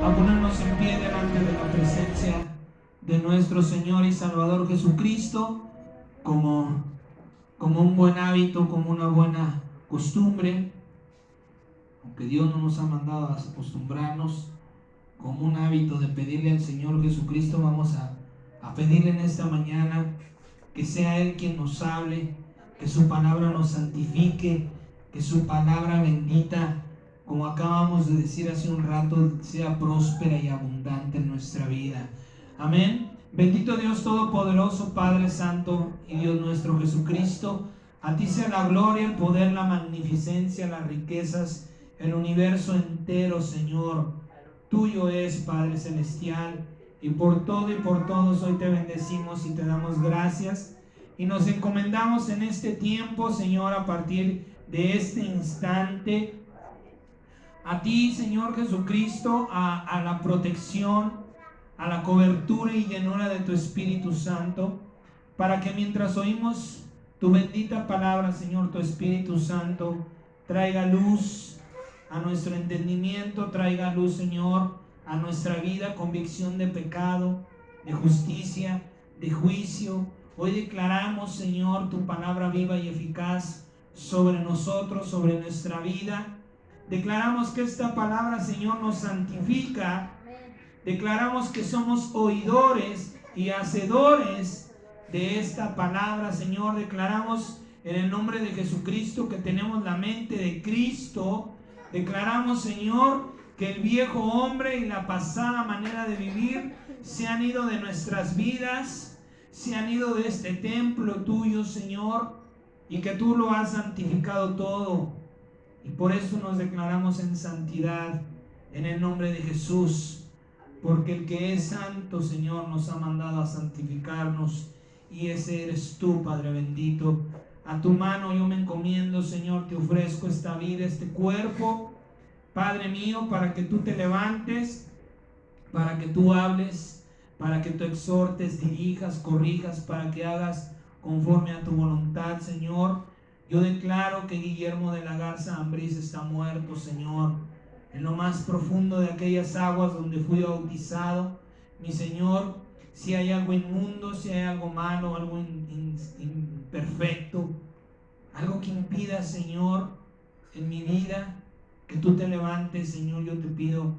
a ponernos en pie delante de la presencia de nuestro Señor y Salvador Jesucristo, como un buen hábito, como una buena costumbre, aunque Dios no nos ha mandado a acostumbrarnos, como un hábito de pedirle al Señor Jesucristo. Vamos a pedirle en esta mañana que sea Él quien nos hable, que su palabra nos santifique, que su palabra bendita, como acabamos de decir hace un rato, sea próspera y abundante en nuestra vida. Amén. Bendito Dios Todopoderoso, Padre Santo y Dios nuestro Jesucristo. A ti sea la gloria, el poder, la magnificencia, las riquezas, el universo entero, Señor. Tuyo es, Padre Celestial, y por todo y por todos hoy te bendecimos y te damos gracias. Y nos encomendamos en este tiempo, Señor, a partir de este instante, a ti, Señor Jesucristo, a la protección, a la cobertura y llenura de tu Espíritu Santo, para que mientras oímos tu bendita palabra, Señor, tu Espíritu Santo traiga luz a nuestro entendimiento, traiga luz, Señor, a nuestra vida, convicción de pecado, de justicia, de juicio. Hoy declaramos, Señor, tu palabra viva y eficaz sobre nosotros, sobre nuestra vida. Declaramos que esta palabra, Señor, nos santifica. Declaramos que somos oidores y hacedores de esta palabra, Señor. Declaramos en el nombre de Jesucristo que tenemos la mente de Cristo. Declaramos, Señor, que el viejo hombre y la pasada manera de vivir se han ido de nuestras vidas, se han ido de este templo tuyo, Señor, y que tú lo has santificado todo. Y por eso nos declaramos en santidad en el nombre de Jesús, porque el que es santo, Señor, nos ha mandado a santificarnos, y ese eres tú, Padre bendito. A tu mano yo me encomiendo, Señor, te ofrezco esta vida, este cuerpo, Padre mío, para que tú te levantes, para que tú hables, para que tú exhortes, dirijas, corrijas, para que hagas conforme a tu voluntad, Señor. Yo declaro que Guillermo de la Garza Ambriz está muerto, Señor, en lo más profundo de aquellas aguas donde fui bautizado. Mi Señor, si hay algo inmundo, si hay algo malo, algo imperfecto, algo que impida, Señor, en mi vida, que tú te levantes, Señor. Yo te pido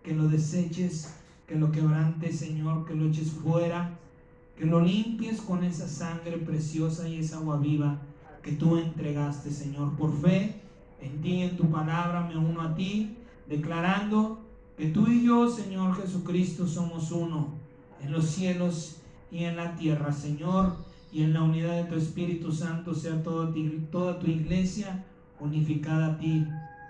que lo deseches, que lo quebrantes, Señor, que lo eches fuera, que lo limpies con esa sangre preciosa y esa agua viva que tú entregaste, Señor. Por fe en ti y en tu palabra me uno a ti, declarando que tú y yo, Señor Jesucristo, somos uno en los cielos y en la tierra, Señor, y en la unidad de tu Espíritu Santo sea toda tu iglesia unificada a ti,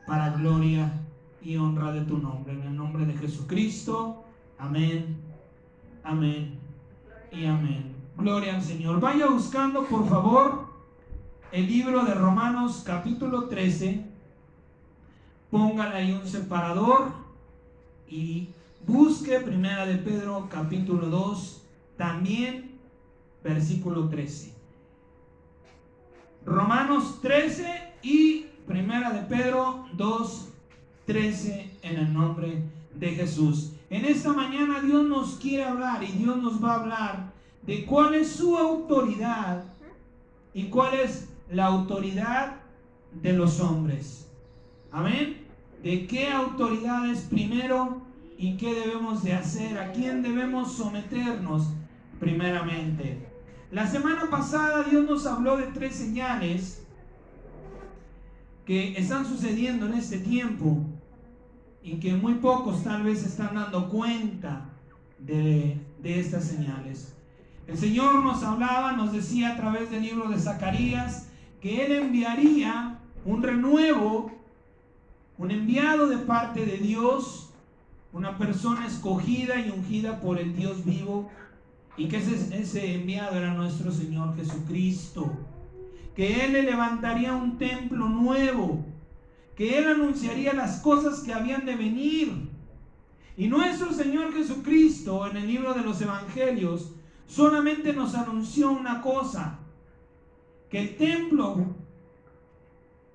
para gloria y honra de tu nombre. En el nombre de Jesucristo, amén, amén y amén. Gloria al Señor. Vaya buscando, por favor, el libro de Romanos capítulo 13. Póngale ahí un separador y busque Primera de Pedro capítulo 2, también versículo 13. Romanos 13 y Primera de Pedro 2, 13, en el nombre de Jesús. En esta mañana Dios nos quiere hablar, y Dios nos va a hablar de cuál es su autoridad y cuál es la autoridad de los hombres. Amén. ¿De qué autoridad es primero y qué debemos de hacer? ¿A quién debemos someternos primeramente? La semana pasada Dios nos habló de 3 señales que están sucediendo en este tiempo y que muy pocos tal vez están dando cuenta de estas señales. El Señor nos hablaba, nos decía a través del libro de Zacarías, que Él enviaría un renuevo, un enviado de parte de Dios, una persona escogida y ungida por el Dios vivo, y que ese enviado era nuestro Señor Jesucristo, que Él le levantaría un templo nuevo, que Él anunciaría las cosas que habían de venir. Y nuestro Señor Jesucristo, en el libro de los Evangelios, solamente nos anunció una cosa: que el templo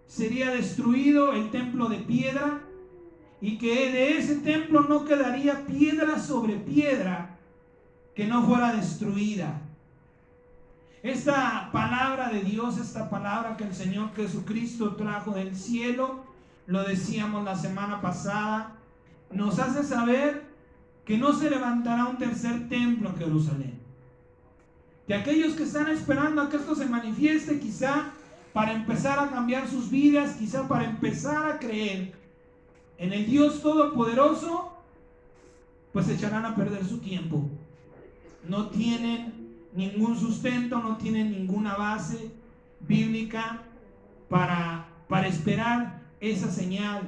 sería destruido, el templo de piedra, y que de ese templo no quedaría piedra sobre piedra que no fuera destruida. Esta palabra de Dios, esta palabra que el Señor Jesucristo trajo del cielo, lo decíamos la semana pasada, nos hace saber que no se levantará un tercer templo en Jerusalén. Que aquellos que están esperando a que esto se manifieste, quizá para empezar a cambiar sus vidas, quizá para empezar a creer en el Dios Todopoderoso, pues echarán a perder su tiempo. No tienen ningún sustento, no tienen ninguna base bíblica para esperar esa señal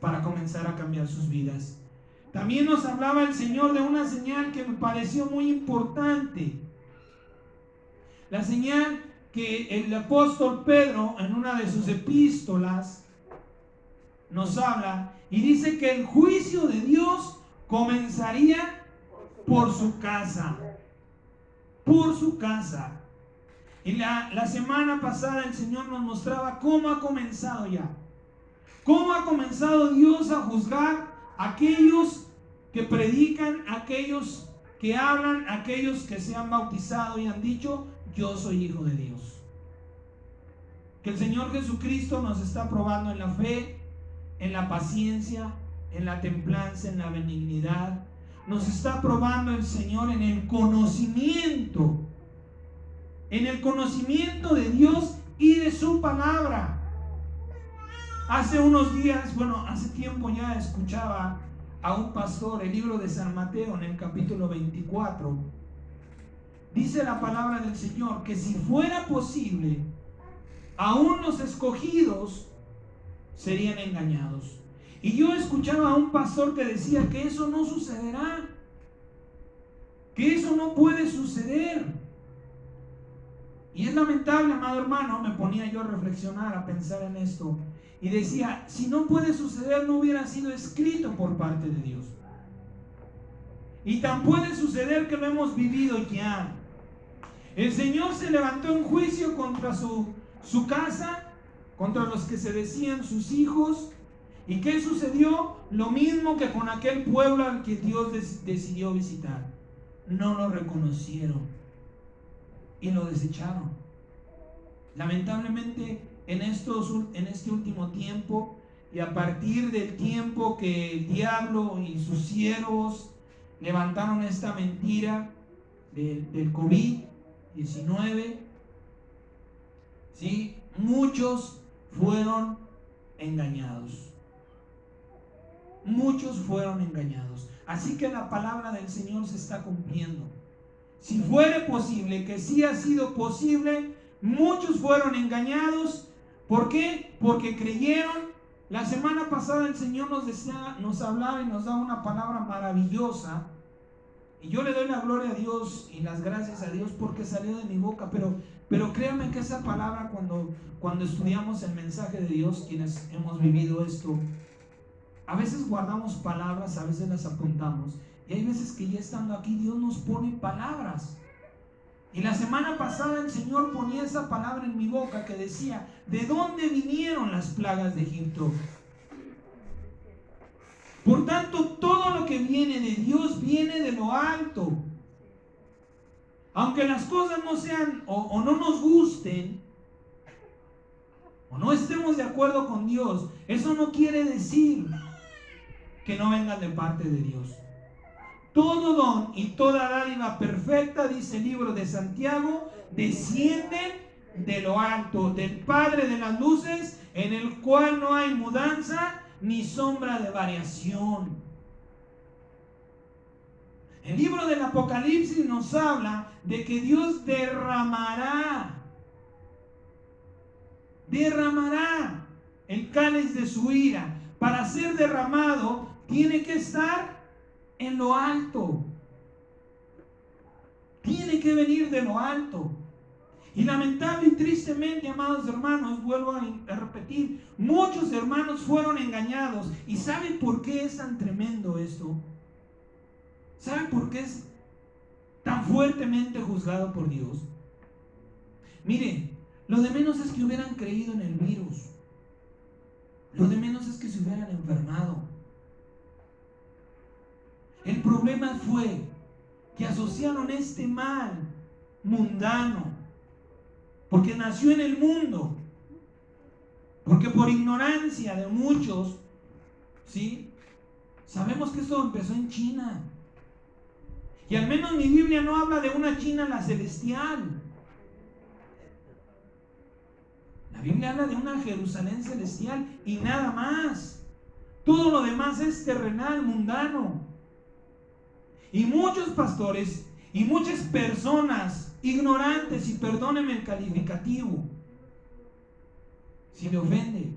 para comenzar a cambiar sus vidas. También nos hablaba el Señor de una señal que me pareció muy importante. La señal que el apóstol Pedro en una de sus epístolas nos habla y dice que el juicio de Dios comenzaría por su casa. Por su casa. Y la semana pasada el Señor nos mostraba cómo ha comenzado ya. Cómo ha comenzado Dios a juzgar a aquellos que predican, a aquellos que hablan, a aquellos que se han bautizado y han dicho: yo soy hijo de Dios. Que el Señor Jesucristo nos está probando en la fe, en la paciencia, en la templanza, en la benignidad. Nos está probando el Señor en el conocimiento de Dios y de su palabra. Hace unos días, hace tiempo ya escuchaba a un pastor el libro de San Mateo en el capítulo 24. Dice la palabra del Señor que si fuera posible, aún los escogidos serían engañados. Y yo escuchaba a un pastor que decía que eso no sucederá, que eso no puede suceder. Y es lamentable, amado hermano, me ponía yo a reflexionar, a pensar en esto, y decía, si no puede suceder, no hubiera sido escrito por parte de Dios. Y tan puede suceder que lo hemos vivido ya. El Señor se levantó en juicio contra su casa, contra los que se decían sus hijos. ¿Y qué sucedió? Lo mismo que con aquel pueblo al que Dios decidió visitar. No lo reconocieron y lo desecharon. Lamentablemente en este último tiempo, y a partir del tiempo que el diablo y sus siervos levantaron esta mentira del COVID-19, ¿sí? Muchos fueron engañados. Muchos fueron engañados. Así que la palabra del Señor se está cumpliendo. Si fuera posible, que sí ha sido posible, muchos fueron engañados. ¿Por qué? Porque creyeron. La semana pasada el Señor nos hablaba y nos daba una palabra maravillosa. Y yo le doy la gloria a Dios y las gracias a Dios porque salió de mi boca. Pero créanme que esa palabra, cuando estudiamos el mensaje de Dios, quienes hemos vivido esto, a veces guardamos palabras, a veces las apuntamos. Y hay veces que ya estando aquí Dios nos pone palabras. Y la semana pasada el Señor ponía esa palabra en mi boca que decía: ¿de dónde vinieron las plagas de Egipto? Por tanto, todo lo que viene de Dios viene de lo alto. Aunque las cosas no sean o no nos gusten, o no estemos de acuerdo con Dios, eso no quiere decir que no vengan de parte de Dios. Todo don y toda dádiva perfecta, dice el libro de Santiago, descienden de lo alto, del Padre de las luces, en el cual no hay mudanza ni sombra de variación. El libro del Apocalipsis nos habla de que Dios derramará el cáliz de su ira. Para ser derramado tiene que estar en lo alto. Tiene que venir de lo alto. Y lamentable y tristemente, amados hermanos, vuelvo a repetir, muchos hermanos fueron engañados. ¿Y saben por qué es tan tremendo esto? ¿Saben por qué es tan fuertemente juzgado por Dios? Mire, lo de menos es que hubieran creído en el virus. Lo de menos es que se hubieran enfermado. problema fue que asociaron este mal mundano, porque nació en el mundo, porque por ignorancia de muchos, ¿sí? Sabemos que esto empezó en China. Y al menos mi Biblia no habla de una China la celestial. La Biblia habla de una Jerusalén celestial y nada más. Todo lo demás es terrenal, mundano. Y muchos pastores y muchas personas ignorantes, y perdónenme el calificativo, si me ofende,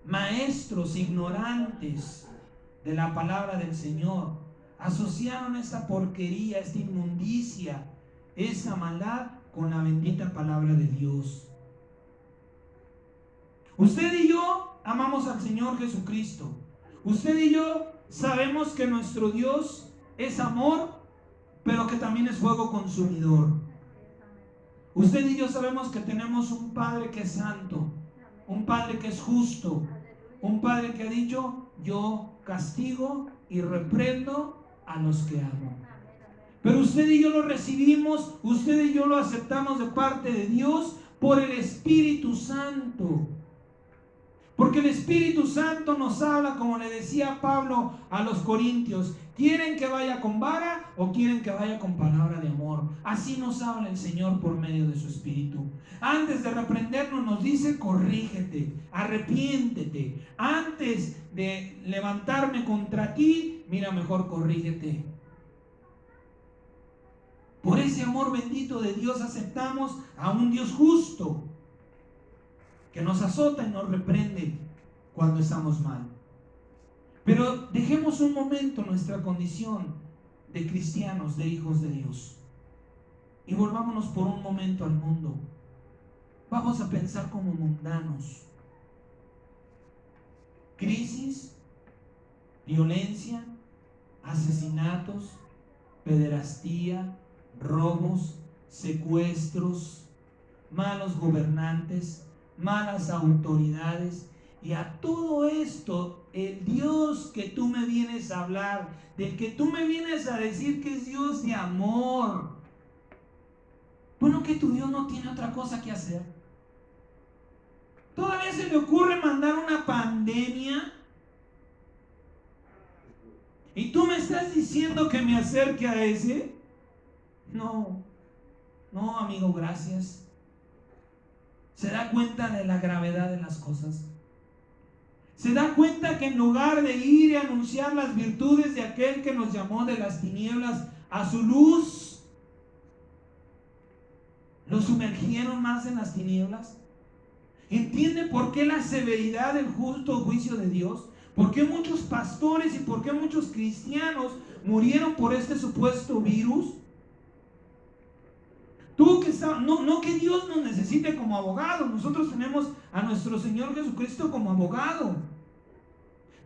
maestros ignorantes de la palabra del Señor, asociaron esta porquería, esta inmundicia, esa maldad con la bendita palabra de Dios. Usted y yo amamos al Señor Jesucristo. Usted y yo sabemos que nuestro Dios es amor, pero que también es fuego consumidor. Usted y yo sabemos que tenemos un Padre que es santo, un Padre que es justo, un Padre que ha dicho: yo castigo y reprendo a los que amo. Pero usted y yo lo recibimos, usted y yo lo aceptamos de parte de Dios por el Espíritu Santo. Porque el Espíritu Santo nos habla, como le decía Pablo a los corintios: ¿quieren que vaya con vara o quieren que vaya con palabra de amor? Así nos habla el Señor por medio de su Espíritu. Antes de reprendernos nos dice: corrígete, arrepiéntete. Antes de levantarme contra ti, mira, mejor corrígete. Por ese amor bendito de Dios aceptamos a un Dios justo, que nos azota y nos reprende cuando estamos mal. Pero dejemos un momento nuestra condición de cristianos, de hijos de Dios, y volvámonos por un momento al mundo. Vamos a pensar como mundanos. Crisis, violencia, asesinatos, pederastía, robos, secuestros, malos gobernantes, malas autoridades. Y a todo esto, el Dios que tú me vienes a hablar, del que tú me vienes a decir que es Dios de amor, bueno, que tu Dios no tiene otra cosa que hacer. Todavía se le ocurre mandar una pandemia, y tú me estás diciendo que me acerque a ese. No, amigo, gracias. ¿Se da cuenta de la gravedad de las cosas? ¿Se da cuenta que en lugar de ir y anunciar las virtudes de aquel que nos llamó de las tinieblas a su luz, lo sumergieron más en las tinieblas? ¿Entiende por qué la severidad del justo juicio de Dios? ¿Por qué muchos pastores y por qué muchos cristianos murieron por este supuesto virus? No que Dios nos necesite como abogado. Nosotros tenemos a nuestro Señor Jesucristo como abogado.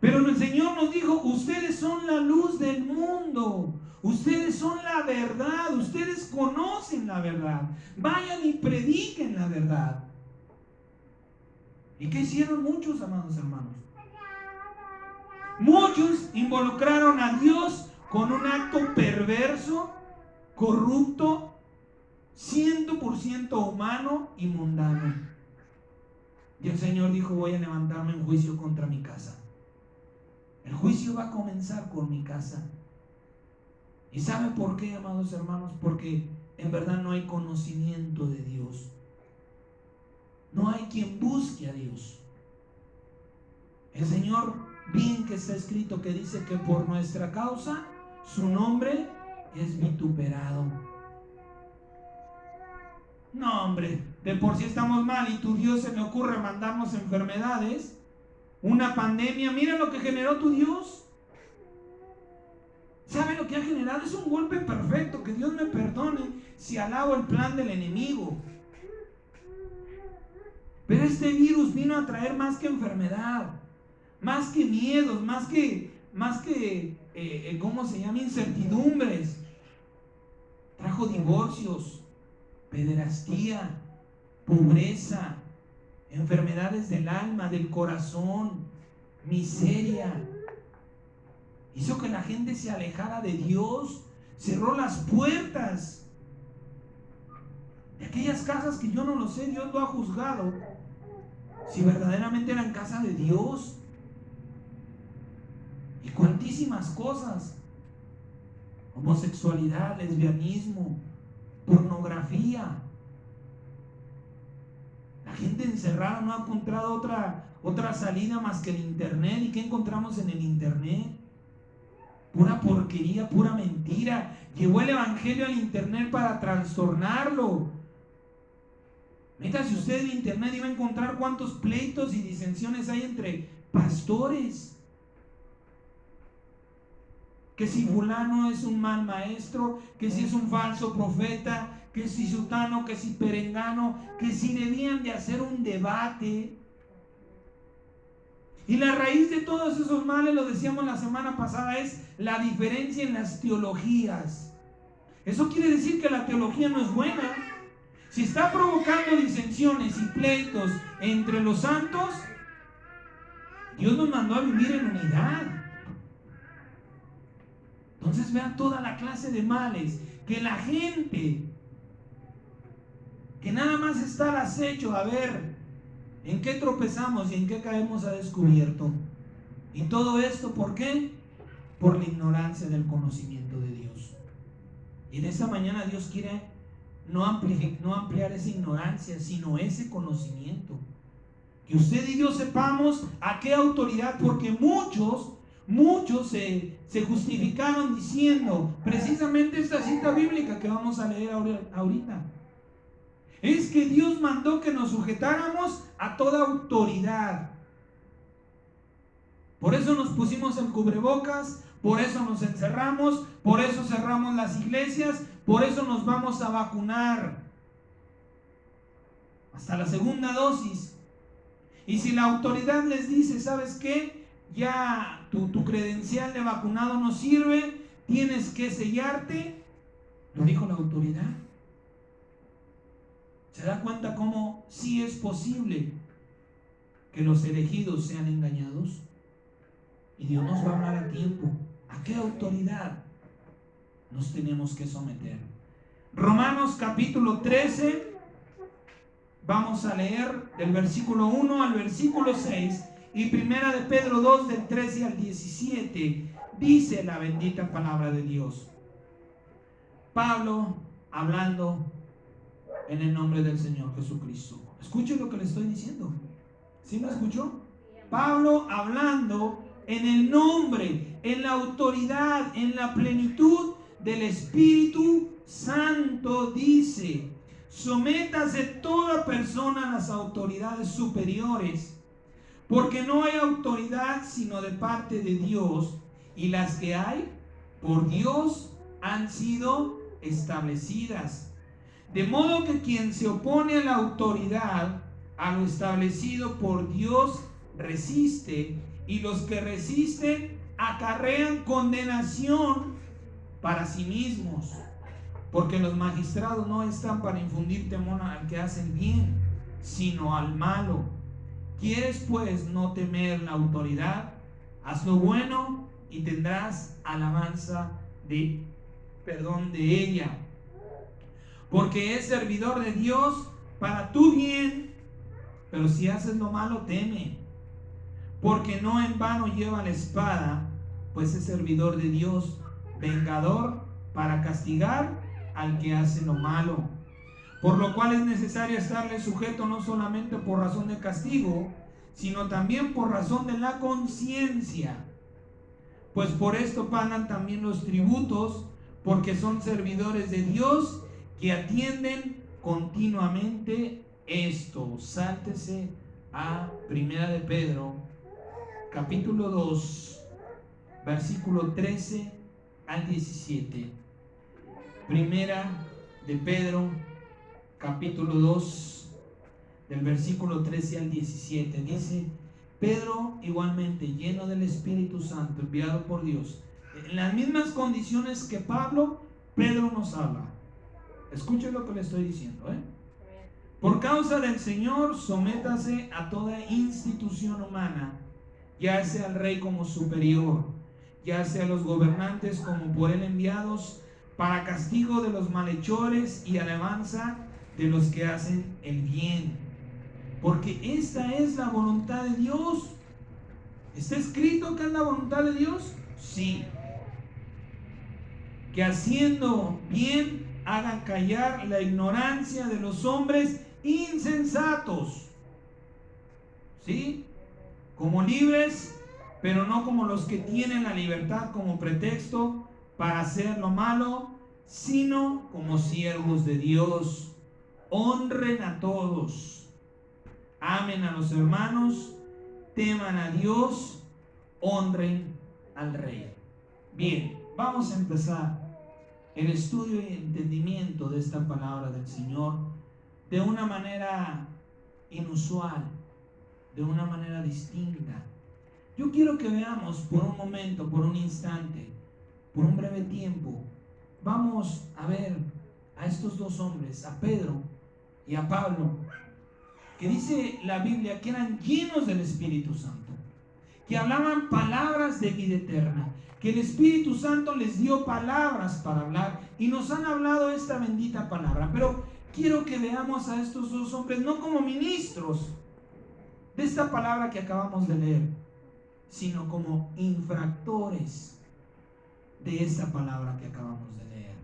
Pero el Señor nos dijo: ustedes son la luz del mundo. Ustedes son la verdad. Ustedes conocen la verdad. Vayan y prediquen la verdad. ¿Y qué hicieron muchos, amados hermanos? Muchos involucraron a Dios con un acto perverso, corrupto, 100% humano y mundano. Y el Señor dijo: voy a levantarme en juicio contra mi casa. El juicio va a comenzar con mi casa. ¿Y sabe por qué, amados hermanos? Porque en verdad no hay conocimiento de Dios. No hay quien busque a Dios. El Señor, bien que está escrito, que dice que por nuestra causa su nombre es vituperado. No, hombre, de por sí estamos mal y tu Dios se le ocurre mandarnos enfermedades, una pandemia. Mira lo que generó tu Dios. ¿Sabe lo que ha generado? Es un golpe perfecto. Que Dios me perdone si alabo el plan del enemigo. Pero este virus vino a traer más que enfermedad, más que miedos, más que ¿cómo se llama? Incertidumbres. Trajo divorcios, pederastía, pobreza, enfermedades del alma, del corazón, miseria. hizo que la gente se alejara de Dios, cerró las puertas de aquellas casas que yo no lo sé, Dios lo ha juzgado, si verdaderamente eran casa de Dios. Y cuantísimas cosas: homosexualidad, lesbianismo, pornografía. La gente encerrada no ha encontrado otra salida más que el internet. ¿Y qué encontramos en el internet? Pura porquería, pura mentira. Llegó el evangelio al internet para trastornarlo. Métase usted en el internet y va a encontrar cuántos pleitos y disensiones hay entre pastores. Que si fulano es un mal maestro, que si es un falso profeta, que si sutano, que si perengano, que si debían de hacer un debate. Y la raíz de todos esos males, lo decíamos la semana pasada, es la diferencia en las teologías. Eso quiere decir que la teología no es buena. Si está provocando disensiones y pleitos entre los santos, Dios nos mandó a vivir en unidad. Entonces vean toda la clase de males que la gente, que nada más está al acecho a ver en qué tropezamos y en qué caemos, ha descubierto. Y todo esto, ¿por qué? Por la ignorancia del conocimiento de Dios. Y en esta mañana Dios quiere no ampliar esa ignorancia, sino ese conocimiento. Que usted y yo sepamos a qué autoridad, porque muchos se justificaron diciendo precisamente esta cita bíblica que vamos a leer ahorita. Es que Dios mandó que nos sujetáramos a toda autoridad. Por eso nos pusimos el cubrebocas, por eso nos encerramos, por eso cerramos las iglesias, por eso nos vamos a vacunar hasta la segunda dosis. Y si la autoridad les dice, ¿sabes qué? Ya tu credencial de vacunado no sirve, tienes que sellarte, lo dijo la autoridad. ¿Se da cuenta cómo sí es posible que los elegidos sean engañados? Y Dios nos va a hablar a tiempo. ¿A qué autoridad nos tenemos que someter? Romanos capítulo 13, vamos a leer del versículo 1 al versículo 6. Y primera de Pedro 2, del 13 al 17, dice la bendita palabra de Dios. Pablo hablando en el nombre del Señor Jesucristo. Escuchen lo que le estoy diciendo. ¿Sí me escuchó? Pablo hablando en el nombre, en la autoridad, en la plenitud del Espíritu Santo, dice: sométase toda persona a las autoridades superiores, porque no hay autoridad sino de parte de Dios, y las que hay por Dios han sido establecidas. De modo que quien se opone a la autoridad, a lo establecido por Dios, resiste, y los que resisten acarrean condenación para sí mismos, porque los magistrados no están para infundir temor al que hace el bien, sino al malo. ¿Quieres pues no temer la autoridad? Haz lo bueno y tendrás alabanza de ella, porque es servidor de Dios para tu bien. Pero si haces lo malo, teme, porque no en vano lleva la espada, pues es servidor de Dios, vengador para castigar al que hace lo malo. Por lo cual es necesario estarle sujeto no solamente por razón de castigo, sino también por razón de la conciencia. Pues por esto pagan también los tributos, porque son servidores de Dios que atienden continuamente esto. Sáltese a primera de Pedro, capítulo 2, versículo 13 al 17. Primera de Pedro, capítulo 2, del versículo 13 al 17, dice: Pedro, igualmente lleno del Espíritu Santo, enviado por Dios, en las mismas condiciones que Pablo, Pedro nos habla. Escuchen lo que le estoy diciendo, Por causa del Señor, sométase a toda institución humana, ya sea al rey como superior, ya sea los gobernantes como por él enviados, para castigo de los malhechores y alabanza de los que hacen el bien. Porque esta es la voluntad de Dios. ¿Está escrito que es la voluntad de Dios? Sí. Que haciendo bien hagan callar la ignorancia de los hombres insensatos. ¿Sí? Como libres, pero no como los que tienen la libertad como pretexto para hacer lo malo, sino como siervos de Dios. Honren a todos, amen a los hermanos, teman a Dios, honren al Rey. Bien, vamos a empezar el estudio y entendimiento de esta palabra del Señor de una manera inusual, de una manera distinta. Yo quiero que veamos por un momento, por un instante, por un breve tiempo, vamos a ver a estos dos hombres, a Pedro y a Pablo, que dice la Biblia que eran llenos del Espíritu Santo, que hablaban palabras de vida eterna, que el Espíritu Santo les dio palabras para hablar y nos han hablado esta bendita palabra. Pero quiero que veamos a estos dos hombres no como ministros de esta palabra que acabamos de leer, sino como infractores de esta palabra que acabamos de leer.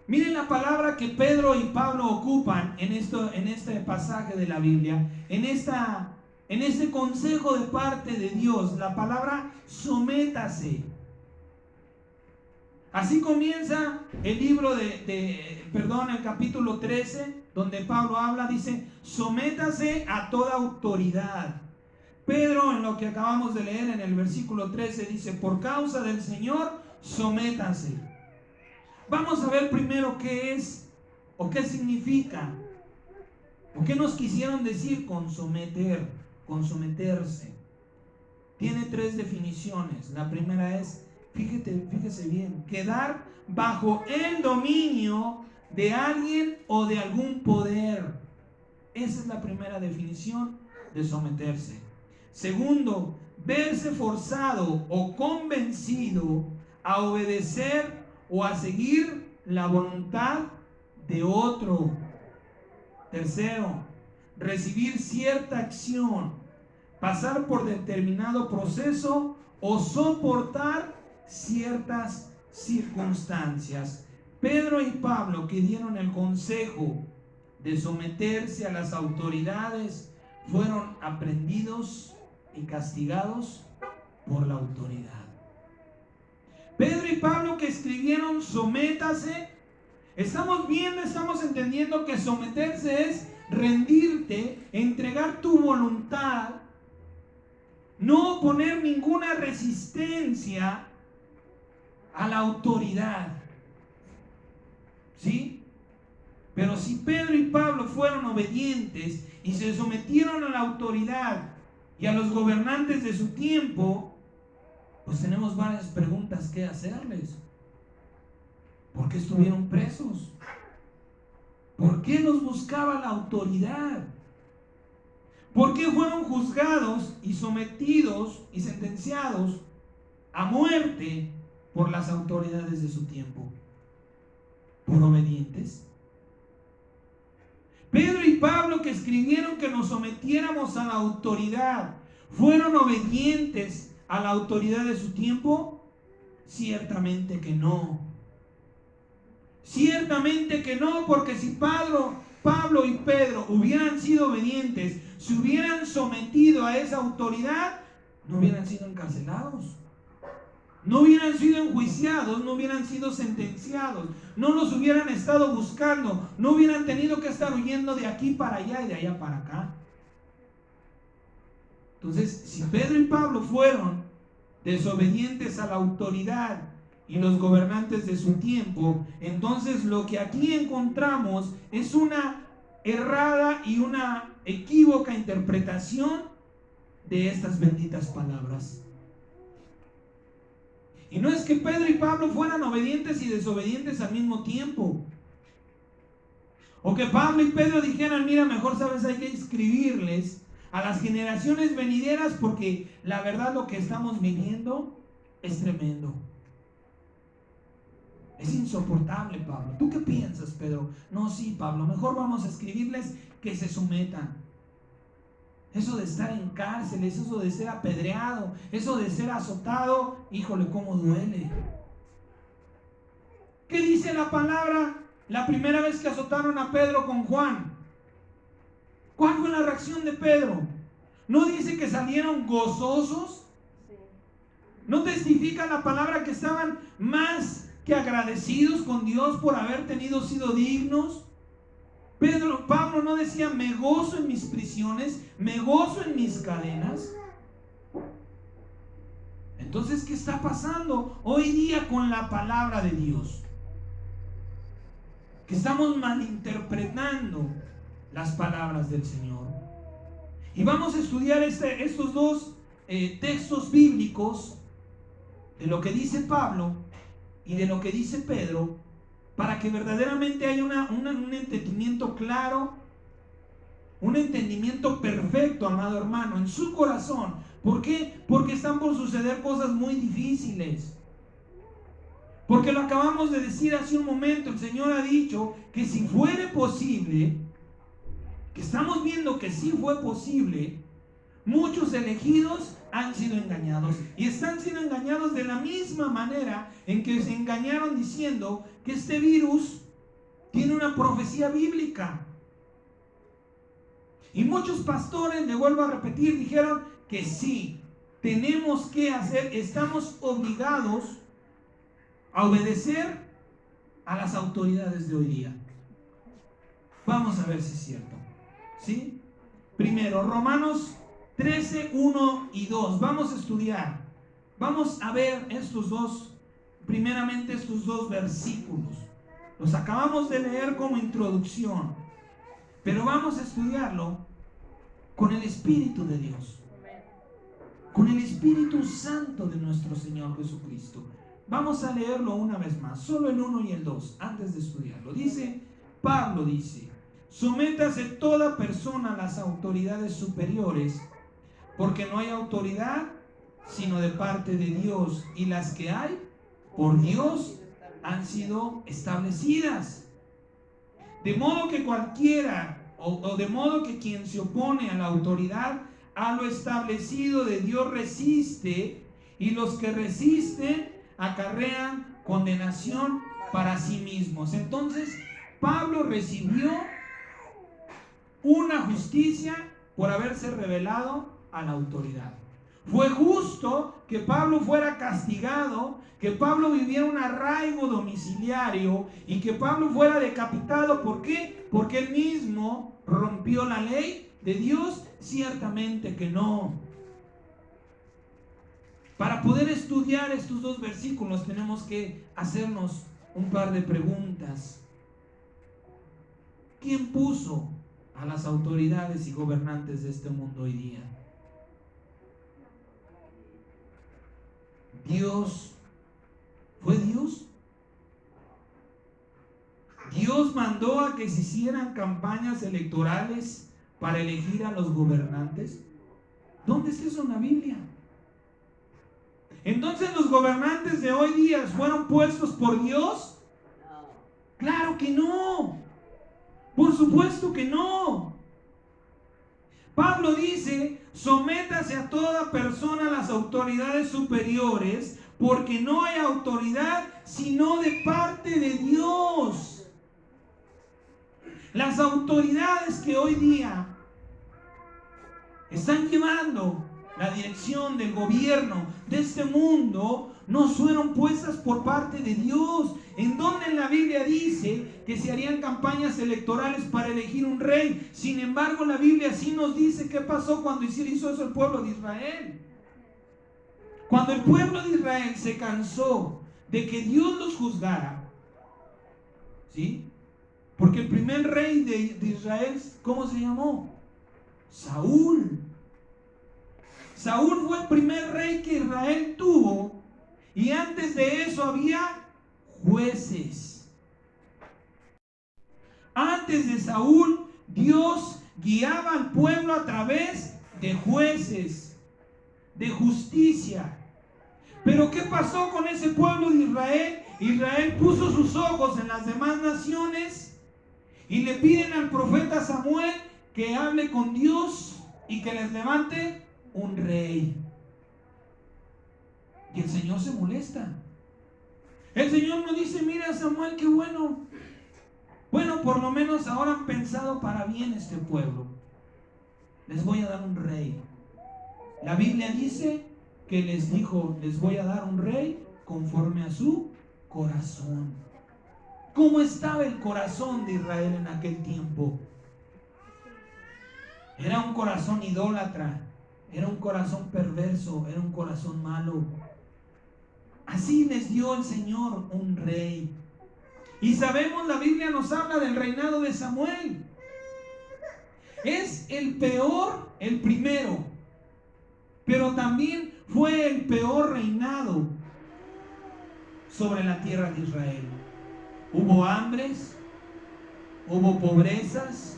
Miren la palabra que Pedro y Pablo ocupan en este pasaje de la Biblia, en este consejo de parte de Dios, la palabra sométase. Así comienza el libro el capítulo 13, donde Pablo habla, dice, sométase a toda autoridad. Pedro, en lo que acabamos de leer en el versículo 13, dice, por causa del Señor, sométase. Vamos a ver primero qué es o qué significa o qué nos quisieron decir con someter, con someterse. Tiene tres definiciones. La primera es, fíjese bien, quedar bajo el dominio de alguien o de algún poder. Esa es la primera definición de someterse. Segundo, verse forzado o convencido a obedecer o a seguir la voluntad de otro. Tercero, recibir cierta acción, pasar por determinado proceso o soportar ciertas circunstancias. Pedro y Pablo, que dieron el consejo de someterse a las autoridades, fueron aprendidos y castigados por la autoridad. Pedro y Pablo, que escribieron sométase, estamos entendiendo que someterse es rendirte, entregar tu voluntad, no poner ninguna resistencia a la autoridad. ¿Sí? Pero si Pedro y Pablo fueron obedientes y se sometieron a la autoridad y a los gobernantes de su tiempo, pues tenemos varias preguntas que hacerles. ¿Por qué estuvieron presos? ¿Por qué los buscaba la autoridad? ¿Por qué fueron juzgados y sometidos y sentenciados a muerte por las autoridades de su tiempo? ¿Por obedientes? Pedro y Pablo, que escribieron que nos sometiéramos a la autoridad, ¿fueron obedientes a la autoridad de su tiempo? Ciertamente que no. Ciertamente que no, porque si Pablo y Pedro hubieran sido obedientes, se hubieran sometido a esa autoridad, no hubieran sido encarcelados, no hubieran sido enjuiciados, no hubieran sido sentenciados, no los hubieran estado buscando, no hubieran tenido que estar huyendo de aquí para allá y de allá para acá. Entonces, si Pedro y Pablo fueron desobedientes a la autoridad y los gobernantes de su tiempo, entonces lo que aquí encontramos es una errada y una equívoca interpretación de estas benditas palabras. Y no es que Pedro y Pablo fueran obedientes y desobedientes al mismo tiempo, o que Pablo y Pedro dijeran, mira, mejor sabes, hay que inscribirles a las generaciones venideras, porque la verdad lo que estamos viviendo es tremendo. Es insoportable, Pablo. ¿Tú qué piensas, Pedro? No, sí, Pablo, mejor vamos a escribirles que se sometan. Eso de estar en cárceles, eso de ser apedreado, eso de ser azotado, híjole, cómo duele. ¿Qué dice la palabra la primera vez que azotaron a Pedro con Juan? ¿Cuál fue la reacción de Pedro? ¿No dice que salieron gozosos? ¿No testifica la palabra que estaban más que agradecidos con Dios por haber sido dignos? Pablo no decía, me gozo en mis prisiones, me gozo en mis cadenas. Entonces, ¿qué está pasando hoy día con la palabra de Dios? Que estamos malinterpretando las palabras del Señor. Y vamos a estudiar estos dos textos bíblicos, de lo que dice Pablo y de lo que dice Pedro, para que verdaderamente haya un entendimiento claro, un entendimiento perfecto, amado hermano, en su corazón. ¿Por qué? Porque están por suceder cosas muy difíciles. Porque lo acabamos de decir hace un momento, el Señor ha dicho que si fuere posible, que estamos viendo que sí fue posible, muchos elegidos han sido engañados, y están siendo engañados de la misma manera en que se engañaron diciendo que este virus tiene una profecía bíblica. Y muchos pastores, le vuelvo a repetir, dijeron que sí, tenemos que hacer, estamos obligados a obedecer a las autoridades de hoy día. Vamos a ver si es cierto. ¿Sí? Primero, Romanos 13, 1 y 2. Vamos a estudiar. Vamos a ver primeramente estos dos versículos. Los acabamos de leer como introducción, pero vamos a estudiarlo con el Espíritu de Dios, con el Espíritu Santo de nuestro Señor Jesucristo. Vamos a leerlo una vez más, solo el 1 y el 2, antes de estudiarlo. Pablo dice, sométase toda persona a las autoridades superiores, porque no hay autoridad sino de parte de Dios, y las que hay por Dios han sido establecidas. De modo que cualquiera, o de modo que quien se opone a la autoridad, a lo establecido de Dios resiste, y los que resisten acarrean condenación para sí mismos. Entonces, Pablo recibió una justicia por haberse rebelado a la autoridad. Fue justo que Pablo fuera castigado, que Pablo viviera un arraigo domiciliario y que Pablo fuera decapitado. ¿Por qué? Porque él mismo rompió la ley de Dios. Ciertamente que no. Para poder estudiar estos dos versículos tenemos que hacernos un par de preguntas. ¿Quién puso a las autoridades y gobernantes de este mundo hoy día? ¿Dios? ¿Fue Dios? ¿Dios mandó a que se hicieran campañas electorales para elegir a los gobernantes? ¿Dónde está eso en la Biblia? Entonces, ¿los gobernantes de hoy día fueron puestos por Dios? Claro que no. Por supuesto que no. Pablo dice, sométase a toda persona a las autoridades superiores, porque no hay autoridad sino de parte de Dios. Las autoridades que hoy día están llevando la dirección del gobierno de este mundo no fueron puestas por parte de Dios. ¿En dónde en la Biblia dice que se harían campañas electorales para elegir un rey? Sin embargo, la Biblia sí nos dice qué pasó cuando hizo eso el pueblo de Israel. Cuando el pueblo de Israel se cansó de que Dios los juzgara, ¿sí? Porque el primer rey de Israel, ¿cómo se llamó? Saúl. Saúl fue el primer rey que Israel tuvo, y antes de eso había jueces. Antes de Saúl, Dios guiaba al pueblo a través de jueces, de justicia. Pero ¿qué pasó con ese pueblo de Israel? Israel puso sus ojos en las demás naciones y le piden al profeta Samuel que hable con Dios y que les levante un rey. Y el Señor se molesta. El Señor no dice: mira, Samuel, qué bueno. Bueno, por lo menos ahora han pensado para bien este pueblo. Les voy a dar un rey. La Biblia dice que les dijo: les voy a dar un rey conforme a su corazón. ¿Cómo estaba el corazón de Israel en aquel tiempo? Era un corazón idólatra, era un corazón perverso, era un corazón malo. Así les dio el Señor un rey. Y sabemos, la Biblia nos habla del reinado de Samuel. Es el peor, el primero, pero también fue el peor reinado sobre la tierra de Israel. Hubo hambres, hubo pobrezas,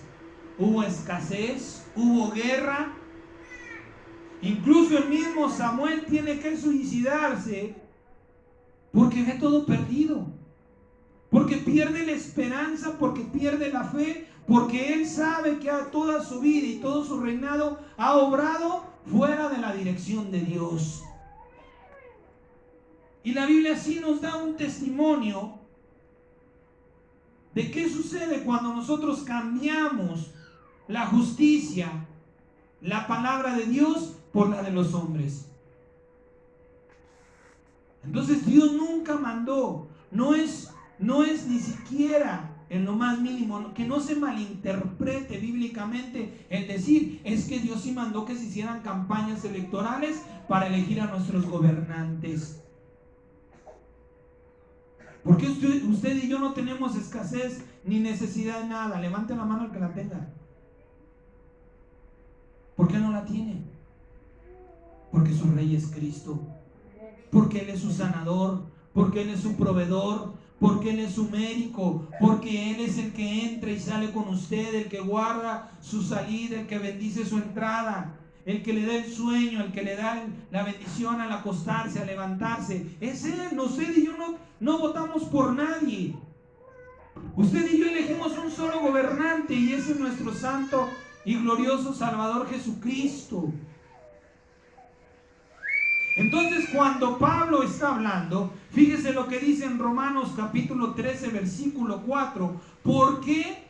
hubo escasez, hubo guerra. Incluso el mismo Samuel tiene que suicidarse porque ve todo perdido, porque pierde la esperanza, porque pierde la fe, porque él sabe que toda su vida y todo su reinado ha obrado fuera de la dirección de Dios. Y la Biblia sí nos da un testimonio de qué sucede cuando nosotros cambiamos la justicia, la palabra de Dios, por la de los hombres. Entonces Dios nunca mandó, no es ni siquiera en lo más mínimo, que no se malinterprete bíblicamente el decir: es que Dios sí mandó que se hicieran campañas electorales para elegir a nuestros gobernantes. Porque usted y yo no tenemos escasez ni necesidad de nada. Levante la mano el que la tenga. ¿Por qué no la tiene? Porque su rey es Cristo, porque Él es su sanador, porque Él es su proveedor, porque Él es su médico, porque Él es el que entra y sale con usted, el que guarda su salida, el que bendice su entrada, el que le da el sueño, el que le da la bendición al acostarse, al levantarse. Es Él. Usted y yo no votamos por nadie. Usted y yo elegimos un solo gobernante, y ese es nuestro santo y glorioso Salvador Jesucristo. Entonces, cuando Pablo está hablando, fíjese lo que dice en Romanos capítulo 13, versículo 4. Porque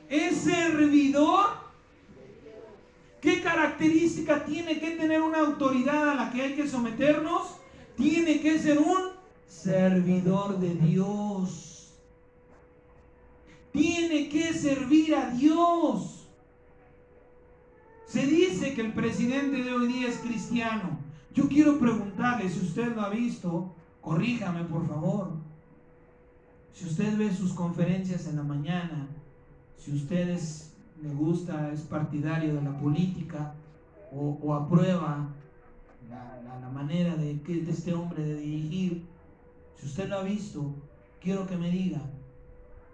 es servidor. ¿Qué característica tiene que tener una autoridad a la que hay que someternos? Tiene que ser un servidor de Dios. Tiene que servir a Dios. Se dice que el presidente de hoy día es cristiano. Yo quiero preguntarle, si usted lo ha visto, corríjame por favor. Si usted ve sus conferencias en la mañana, si usted le gusta, es partidario de la política o aprueba la manera de este hombre de dirigir, si usted lo ha visto, quiero que me diga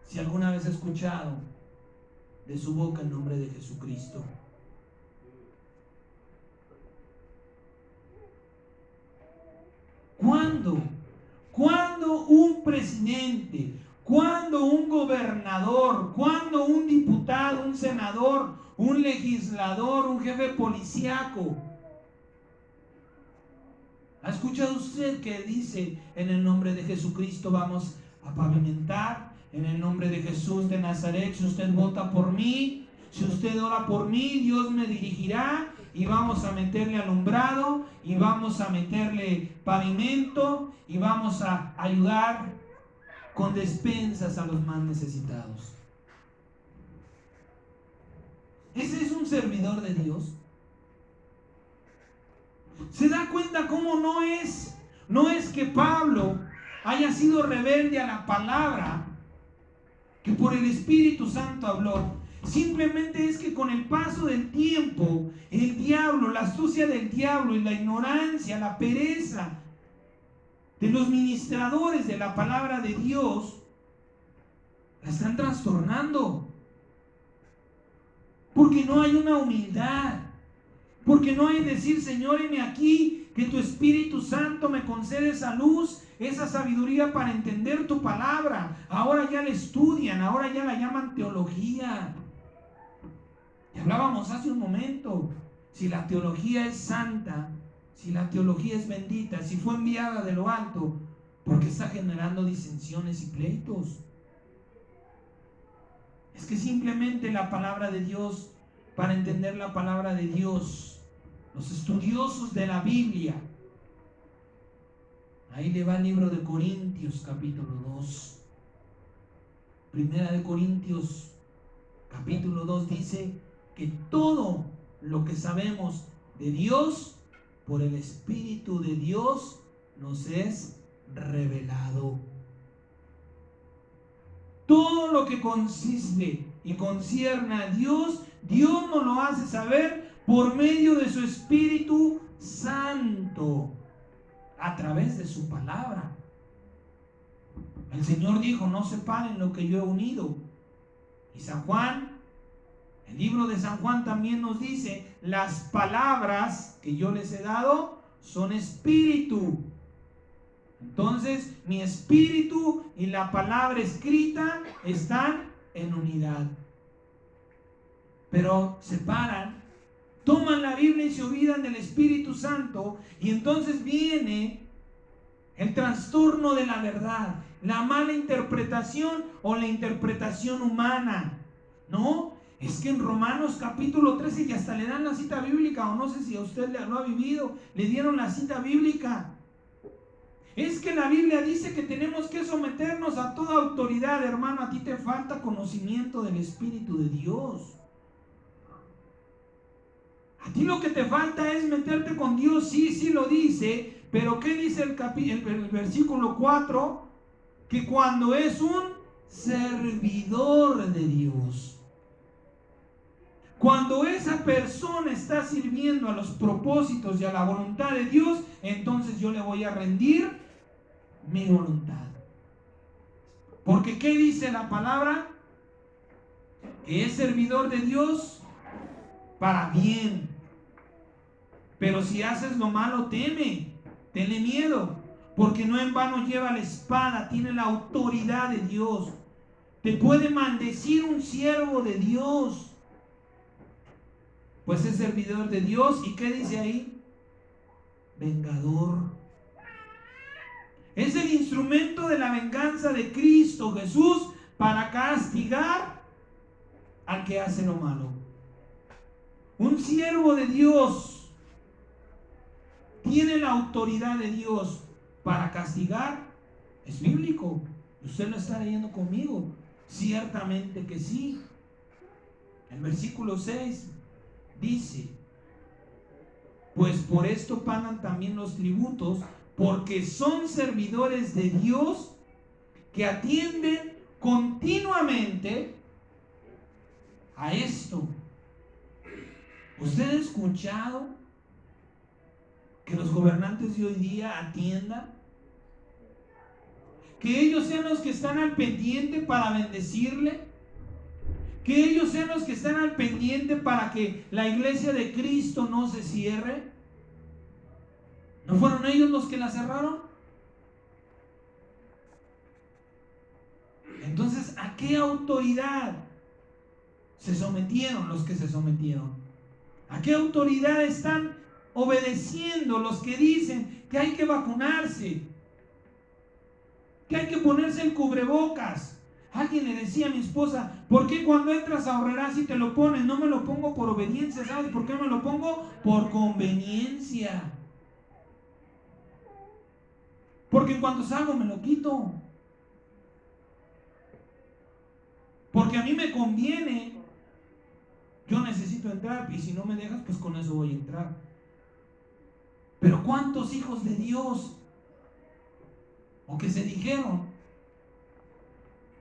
si alguna vez ha escuchado de su boca el nombre de Jesucristo. ¿Cuándo un presidente, cuándo un gobernador, cuándo un diputado, un senador, un legislador, un jefe policíaco, ha escuchado usted que dice: en el nombre de Jesucristo vamos a pavimentar, en el nombre de Jesús de Nazaret, si usted vota por mí, si usted ora por mí, Dios me dirigirá, y vamos a meterle alumbrado, y vamos a meterle pavimento, y vamos a ayudar con despensas a los más necesitados? ¿Ese es un servidor de Dios? ¿Se da cuenta cómo no es que Pablo haya sido rebelde a la palabra que por el Espíritu Santo habló? Simplemente es que con el paso del tiempo, el diablo, la astucia del diablo y la ignorancia, la pereza de los ministradores de la palabra de Dios la están trastornando. Porque no hay una humildad. Porque no hay decir, Señor, heme aquí, que tu Espíritu Santo me concede esa luz, esa sabiduría para entender tu palabra. Ahora ya la estudian, ahora ya la llaman teología. Y hablábamos hace un momento, si la teología es santa, si la teología es bendita, si fue enviada de lo alto, ¿por qué está generando disensiones y pleitos? Es que simplemente la palabra de Dios, para entender la palabra de Dios, los estudiosos de la Biblia, ahí le va el libro de Corintios capítulo 2. Primera de Corintios capítulo 2 dice que todo lo que sabemos de Dios, por el Espíritu de Dios, nos es revelado. Todo lo que consiste y concierne a Dios, Dios nos lo hace saber por medio de su Espíritu Santo, a través de su palabra. El Señor dijo, no separen lo que yo he unido. Y San Juan, el libro de San Juan también nos dice, las palabras que yo les he dado son espíritu. Entonces, mi espíritu y la palabra escrita están en unidad. Pero separan, toman la Biblia y se olvidan del Espíritu Santo, y entonces viene el trastorno de la verdad, la mala interpretación o la interpretación humana. ¿No? Es que en Romanos capítulo 13 y hasta le dan la cita bíblica, o no sé si a usted lo ha vivido, le dieron la cita bíblica. Es que la Biblia dice que tenemos que someternos a toda autoridad. Hermano, a ti te falta conocimiento del Espíritu de Dios. A ti lo que te falta es meterte con Dios. Sí lo dice, pero ¿qué dice el versículo 4? Que cuando es un servidor de Dios, cuando esa persona está sirviendo a los propósitos y a la voluntad de Dios, entonces yo le voy a rendir mi voluntad. Porque ¿qué dice la palabra? Que es servidor de Dios para bien. Pero si haces lo malo, teme, tenle miedo, porque no en vano lleva la espada, tiene la autoridad de Dios. Te puede maldecir un siervo de Dios, pues es servidor de Dios. ¿Y qué dice ahí? Vengador. Es el instrumento de la venganza de Cristo Jesús para castigar al que hace lo malo. Un siervo de Dios tiene la autoridad de Dios para castigar. Es bíblico. Usted lo está leyendo conmigo. Ciertamente que sí. El versículo 6 dice: pues por esto pagan también los tributos, porque son servidores de Dios que atienden continuamente a esto. ¿Usted ha escuchado que los gobernantes de hoy día atiendan? Que ellos sean los que están al pendiente para bendecirle. Que ellos sean los que están al pendiente para que la iglesia de Cristo no se cierre. ¿No fueron ellos los que la cerraron? Entonces, ¿a qué autoridad se sometieron los que se sometieron? ¿A qué autoridad están obedeciendo los que dicen que hay que vacunarse, que hay que ponerse el cubrebocas? Alguien le decía a mi esposa: ¿por qué cuando entras a Aurrerá y te lo pones? No me lo pongo por obediencia. ¿Sabes por qué me lo pongo? Por conveniencia. Porque en cuanto salgo me lo quito. Porque a mí me conviene. Yo necesito entrar, y si no me dejas, pues con eso voy a entrar. Pero ¿cuántos hijos de Dios, o que se dijeron,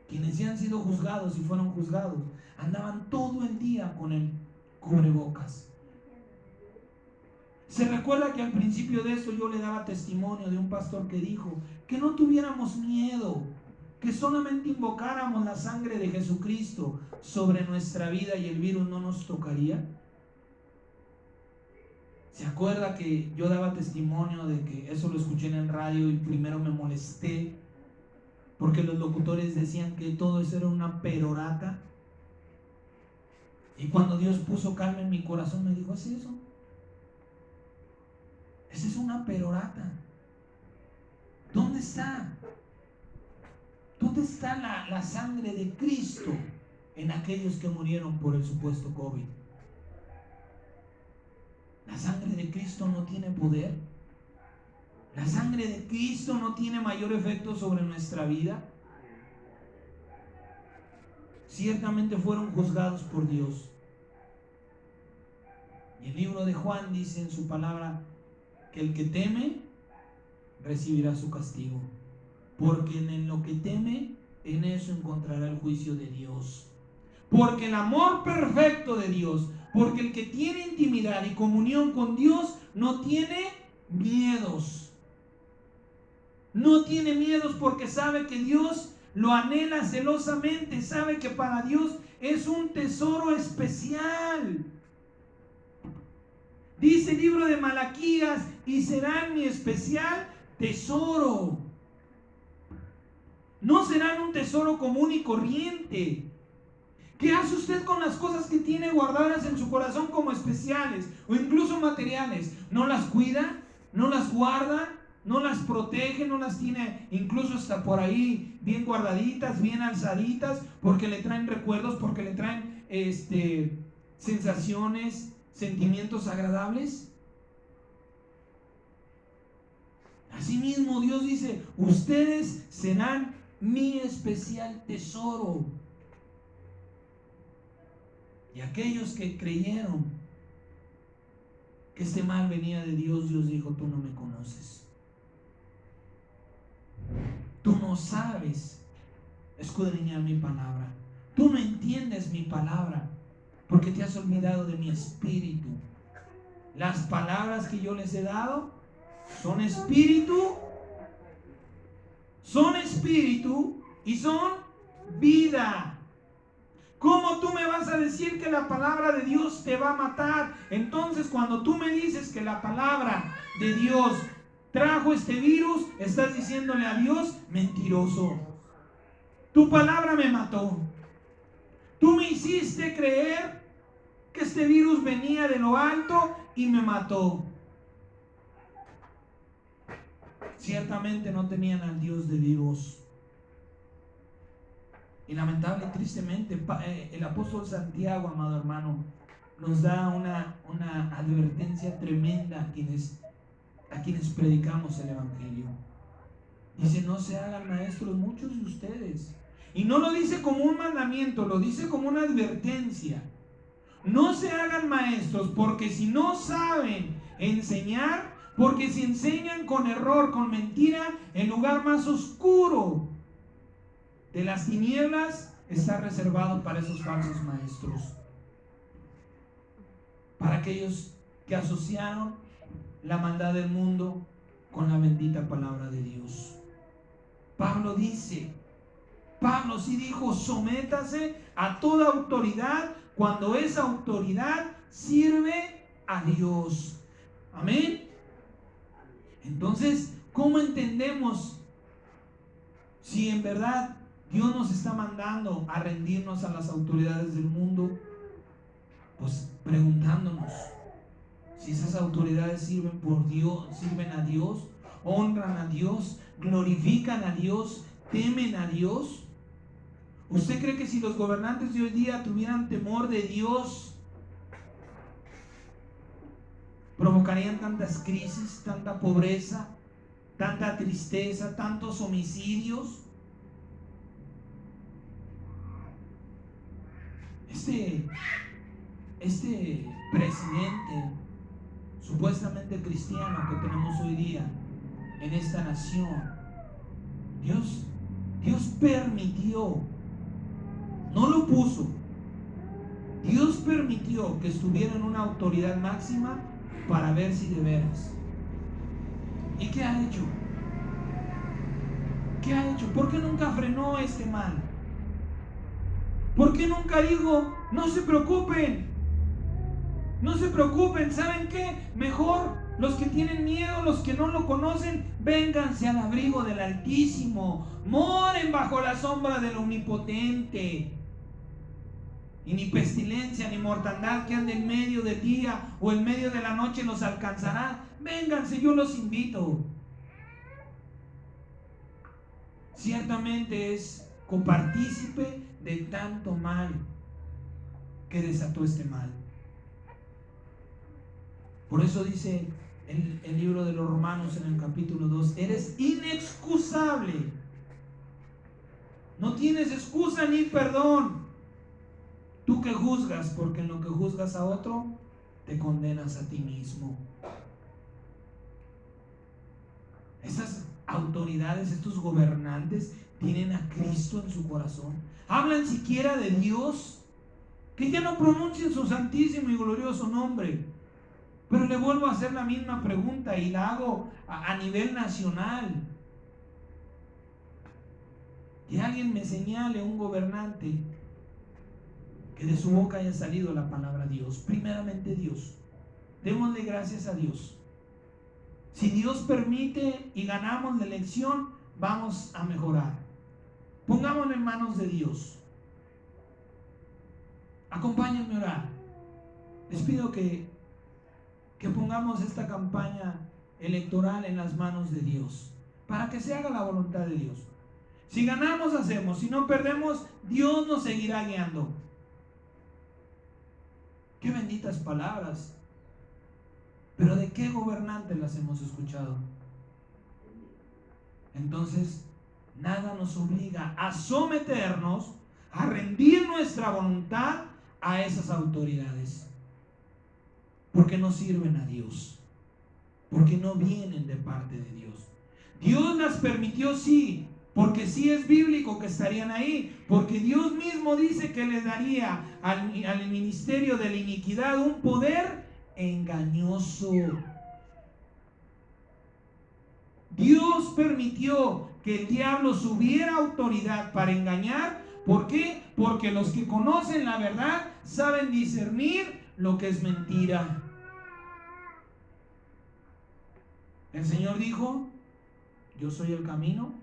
quienes ya han sido juzgados y fueron juzgados, andaban todo el día con el cubrebocas? Se recuerda que al principio de esto yo le daba testimonio de un pastor que dijo que no tuviéramos miedo, que solamente invocáramos la sangre de Jesucristo sobre nuestra vida y el virus no nos tocaría? ¿Se acuerda que yo daba testimonio de que eso lo escuché en el radio y primero me molesté porque los locutores decían que todo eso era una perorata? Y cuando Dios puso calma en mi corazón me dijo: ¿es eso? Esa es una perorata. ¿Dónde está? ¿Dónde está la sangre de Cristo en aquellos que murieron por el supuesto COVID? ¿La sangre de Cristo no tiene poder? ¿La sangre de Cristo no tiene mayor efecto sobre nuestra vida? Ciertamente fueron juzgados por Dios. Y el libro de Juan dice en su palabra que el que teme recibirá su castigo, porque en lo que teme, en eso encontrará el juicio de Dios. Porque el amor perfecto de Dios, porque el que tiene intimidad y comunión con Dios no tiene miedos. No tiene miedos porque sabe que Dios lo anhela celosamente, sabe que para Dios es un tesoro especial. Dice el libro de Malaquías: y serán mi especial tesoro. No serán un tesoro común y corriente. ¿Qué hace usted con las cosas que tiene guardadas en su corazón como especiales o incluso materiales? ¿No las cuida? ¿No las guarda? ¿No las protege? ¿No las tiene incluso hasta por ahí bien guardaditas, bien alzaditas, porque le traen recuerdos, porque le traen sensaciones, sentimientos agradables? Asimismo, Dios dice: ustedes serán mi especial tesoro. Y aquellos que creyeron que este mal venía de Dios, Dios dijo: tú no me conoces. Tú no sabes escudriñar mi palabra. Tú no entiendes mi palabra porque te has olvidado de mi espíritu. Las palabras que yo les he dado son espíritu y son vida. ¿Cómo tú me vas a decir que la palabra de Dios te va a matar? Entonces, cuando tú me dices que la palabra de Dios trajo este virus, estás diciéndole a Dios: mentiroso. Tu palabra me mató. Tú me hiciste creer que este virus venía de lo alto y me mató. Ciertamente no tenían al Dios de vivos. Y lamentable y tristemente, el apóstol Santiago, amado hermano, nos da una advertencia tremenda a quienes predicamos el Evangelio. Dice: no se hagan maestros muchos de ustedes. Y no lo dice como un mandamiento, lo dice como una advertencia. No se hagan maestros, porque si no saben enseñar, porque si enseñan con error, con mentira, el lugar más oscuro de las tinieblas está reservado para esos falsos maestros, para aquellos que asociaron la maldad del mundo con la bendita palabra de Dios. Pablo sí dijo: sométase a toda autoridad cuando esa autoridad sirve a Dios. Amén. Entonces, ¿cómo entendemos si en verdad Dios nos está mandando a rendirnos a las autoridades del mundo? Pues preguntándonos si esas autoridades sirven por Dios, sirven a Dios, honran a Dios, glorifican a Dios, temen a Dios. ¿Usted cree que si los gobernantes de hoy día tuvieran temor de Dios, provocarían tantas crisis, tanta pobreza, tanta tristeza, tantos homicidios? Este presidente supuestamente cristiano que tenemos hoy día en esta nación, Dios permitió, no lo puso, Dios permitió que estuviera en una autoridad máxima para ver si de veras. ¿Y qué ha hecho? ¿Qué ha hecho? ¿Por qué nunca frenó este mal? ¿Por qué nunca dijo, no se preocupen? No se preocupen, ¿saben qué? Mejor los que tienen miedo, los que no lo conocen, vénganse al abrigo del Altísimo, moren bajo la sombra del Omnipotente. Y ni pestilencia ni mortandad que ande en medio del día o en medio de la noche los alcanzará. Vénganse, yo los invito. Ciertamente es copartícipe de tanto mal que desató este mal. Por eso dice el libro de los Romanos en el capítulo 2, eres inexcusable. No tienes excusa ni perdón. Tú que juzgas, porque en lo que juzgas a otro, te condenas a ti mismo. Esas autoridades, estos gobernantes, tienen a Cristo en su corazón. Hablan siquiera de Dios, que ya no pronuncien su santísimo y glorioso nombre. Pero le vuelvo a hacer la misma pregunta y la hago a nivel nacional. Que alguien me señale un gobernante que de su boca haya salido la palabra Dios. Primeramente Dios. Démosle gracias a Dios. Si Dios permite y ganamos la elección, vamos a mejorar. Pongámoslo en manos de Dios. Acompáñenme a orar. Les pido que pongamos esta campaña electoral en las manos de Dios, para que se haga la voluntad de Dios. Si ganamos, hacemos. Si no perdemos, Dios nos seguirá guiando. Qué benditas palabras. Pero ¿de qué gobernantes las hemos escuchado? Entonces, nada nos obliga a someternos, a rendir nuestra voluntad a esas autoridades. Porque no sirven a Dios. Porque no vienen de parte de Dios. Dios las permitió, sí, porque sí es bíblico que estarían ahí, porque Dios mismo dice que le daría al ministerio de la iniquidad un poder engañoso. Dios permitió que el diablo subiera autoridad para engañar. ¿Por qué? Porque los que conocen la verdad saben discernir lo que es mentira. El Señor dijo, yo soy el camino,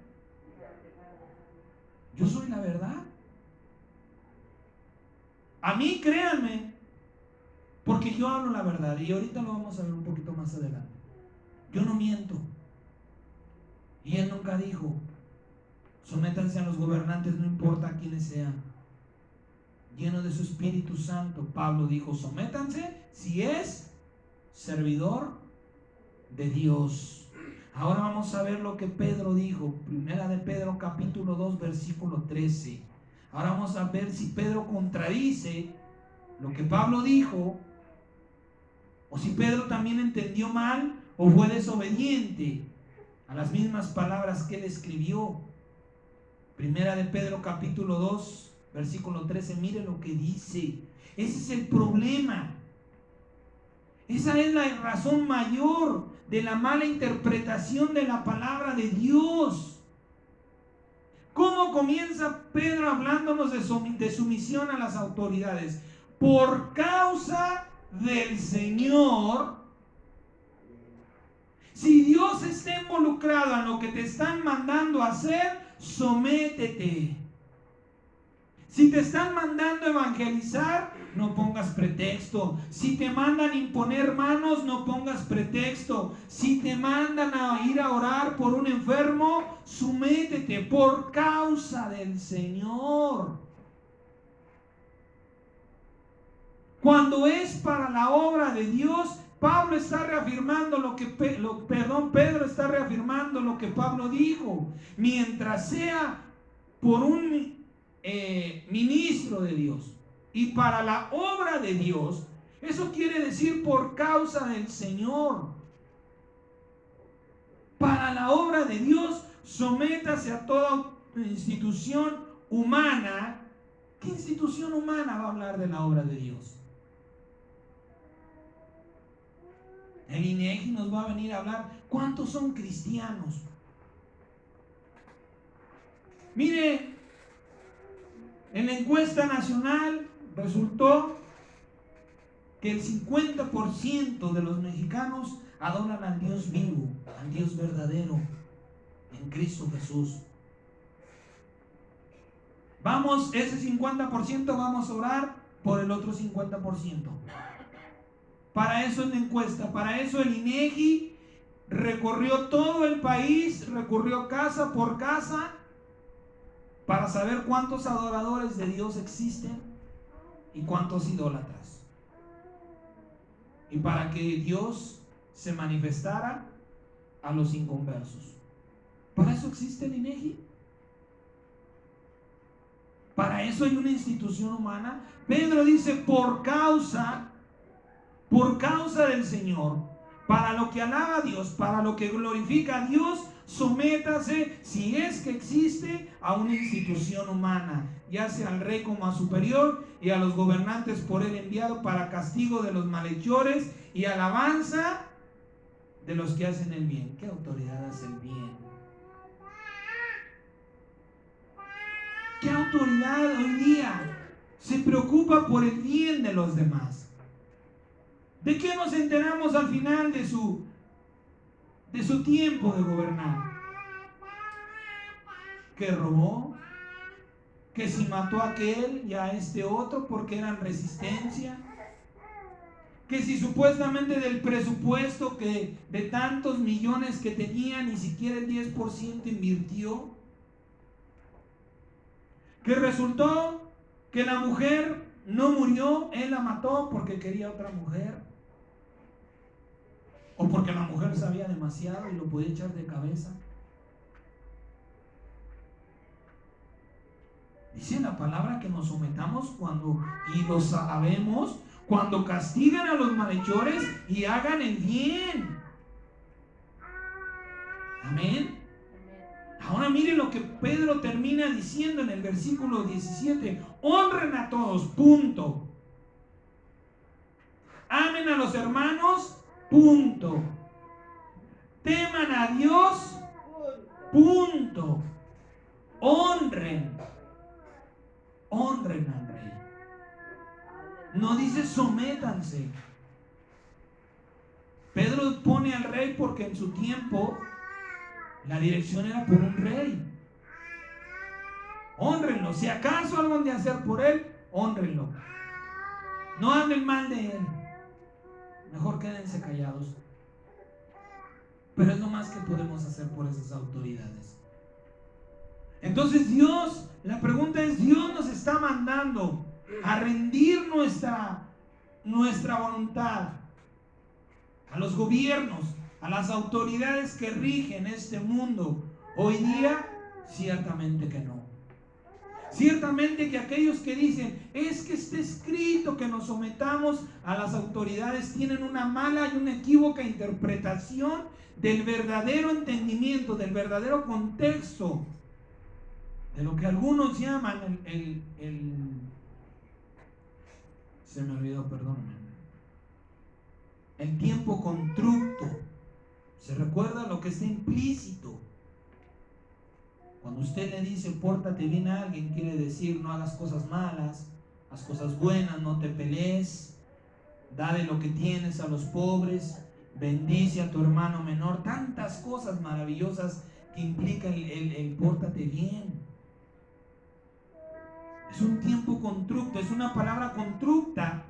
yo soy la verdad. A mí créanme, porque yo hablo la verdad, y ahorita lo vamos a ver un poquito más adelante. Yo no miento. Y Él nunca dijo, sométanse a los gobernantes, no importa quiénes sean. Lleno de su Espíritu Santo, Pablo dijo, sométanse si es servidor de Dios. Ahora vamos a ver lo que Pedro dijo. Primera de Pedro capítulo 2 versículo 13. Ahora vamos a ver si Pedro contradice lo que Pablo dijo, o si Pedro también entendió mal o fue desobediente a las mismas palabras que él escribió. Primera de Pedro capítulo 2 versículo 13. Mire lo que dice. Ese es el problema. Esa es la razón mayor de la mala interpretación de la palabra de Dios. ¿Cómo comienza Pedro hablándonos de sumisión a las autoridades? Por causa del Señor. Si Dios está involucrado en lo que te están mandando a hacer, sométete. Si te están mandando a evangelizar, no pongas pretexto. Si te mandan imponer manos, no pongas pretexto. Si te mandan a ir a orar por un enfermo, sométete por causa del Señor. Cuando es para la obra de Dios, Pablo está reafirmando Pedro está reafirmando lo que Pablo dijo. Mientras sea por un ministro de Dios y para la obra de Dios, eso quiere decir por causa del Señor. Para la obra de Dios, sométase a toda institución humana. ¿Qué institución humana va a hablar de la obra de Dios? El INEGI nos va a venir a hablar cuántos son cristianos. Mire, en la encuesta nacional resultó que el 50% de los mexicanos adoran al Dios vivo, al Dios verdadero, en Cristo Jesús. Vamos, ese 50% vamos a orar por el otro 50%. Para eso es la encuesta, para eso el INEGI recorrió todo el país, recorrió casa por casa, para saber cuántos adoradores de Dios existen y cuántos idólatras. Y para que Dios se manifestara a los inconversos. Para eso existe el INEGI. Para eso hay una institución humana. Pedro dice, por causa del Señor, para lo que alaba a Dios, para lo que glorifica a Dios, sométase, si es que existe, a una institución humana, ya sea al rey como a superior, y a los gobernantes por él enviado, para castigo de los malhechores y alabanza de los que hacen el bien. ¿Qué autoridad hace el bien? ¿Qué autoridad hoy día se preocupa por el bien de los demás? ¿De qué nos enteramos al final de su tiempo de gobernar? Que robó, que si mató a aquel y a este otro porque eran resistencia, que si supuestamente del presupuesto que de tantos millones que tenía, ni siquiera el 10% invirtió, que resultó que la mujer no murió, él la mató porque quería otra mujer, o porque la mujer sabía demasiado y lo podía echar de cabeza. Dice la palabra que nos sometamos y lo sabemos, cuando castigan a los malhechores y hagan el bien. Amén. Ahora mire lo que Pedro termina diciendo en el versículo 17. Honren a todos, punto. Amen a los hermanos, punto. Teman a Dios, punto. Honren al rey. No dice sométanse. Pedro pone al rey porque en su tiempo la dirección era por un rey. Hónrenlo. Si acaso algo han de hacer por él, hónrenlo. No hablen mal de él. Mejor quédense callados. Pero es lo más que podemos hacer por esas autoridades. Entonces Dios, la pregunta es, Dios nos está mandando a rendir nuestra voluntad a los gobiernos, a las autoridades que rigen este mundo hoy día. Ciertamente que no. Ciertamente que aquellos que dicen, es que está escrito que nos sometamos a las autoridades, tienen una mala y una equívoca interpretación del verdadero entendimiento, del verdadero contexto de lo que algunos llaman se me olvidó, perdóname, el tiempo constructo. ¿Se recuerda lo que está implícito? Cuando usted le dice pórtate bien a alguien, quiere decir no hagas cosas malas, haz cosas buenas, no te pelees, da de lo que tienes a los pobres, bendice a tu hermano menor, tantas cosas maravillosas que implica el pórtate bien. Es un tiempo constructo, es una palabra constructa.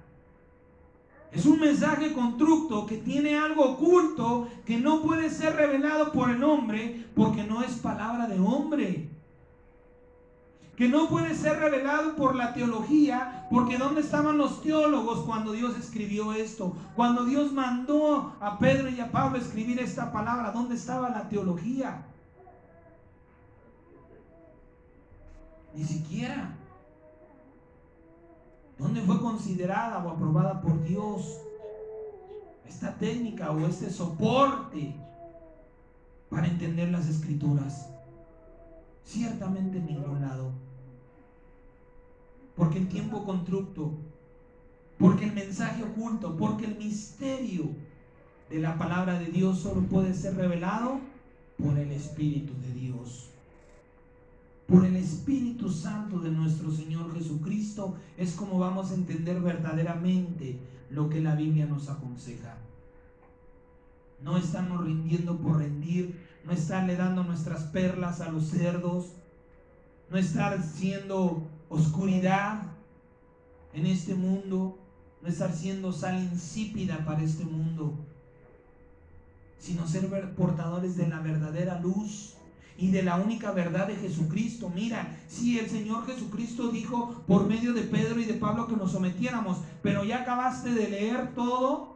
Es un mensaje constructo que tiene algo oculto que no puede ser revelado por el hombre porque no es palabra de hombre. Que no puede ser revelado por la teología porque ¿dónde estaban los teólogos cuando Dios escribió esto? Cuando Dios mandó a Pedro y a Pablo escribir esta palabra, ¿dónde estaba la teología? Ni siquiera. ¿Dónde fue considerada o aprobada por Dios esta técnica o este soporte para entender las Escrituras? Ciertamente en ningún lado. Porque el tiempo constructo, porque el mensaje oculto, porque el misterio de la palabra de Dios solo puede ser revelado por el Espíritu de Dios. Por el Espíritu Santo de nuestro Señor Jesucristo es como vamos a entender verdaderamente lo que la Biblia nos aconseja. No estarnos rindiendo por rendir, no estarle dando nuestras perlas a los cerdos, no estar siendo oscuridad en este mundo, no estar siendo sal insípida para este mundo, sino ser portadores de la verdadera luz y de la única verdad de Jesucristo. Mira, sí, el Señor Jesucristo dijo por medio de Pedro y de Pablo que nos sometiéramos, pero ya acabaste de leer todo.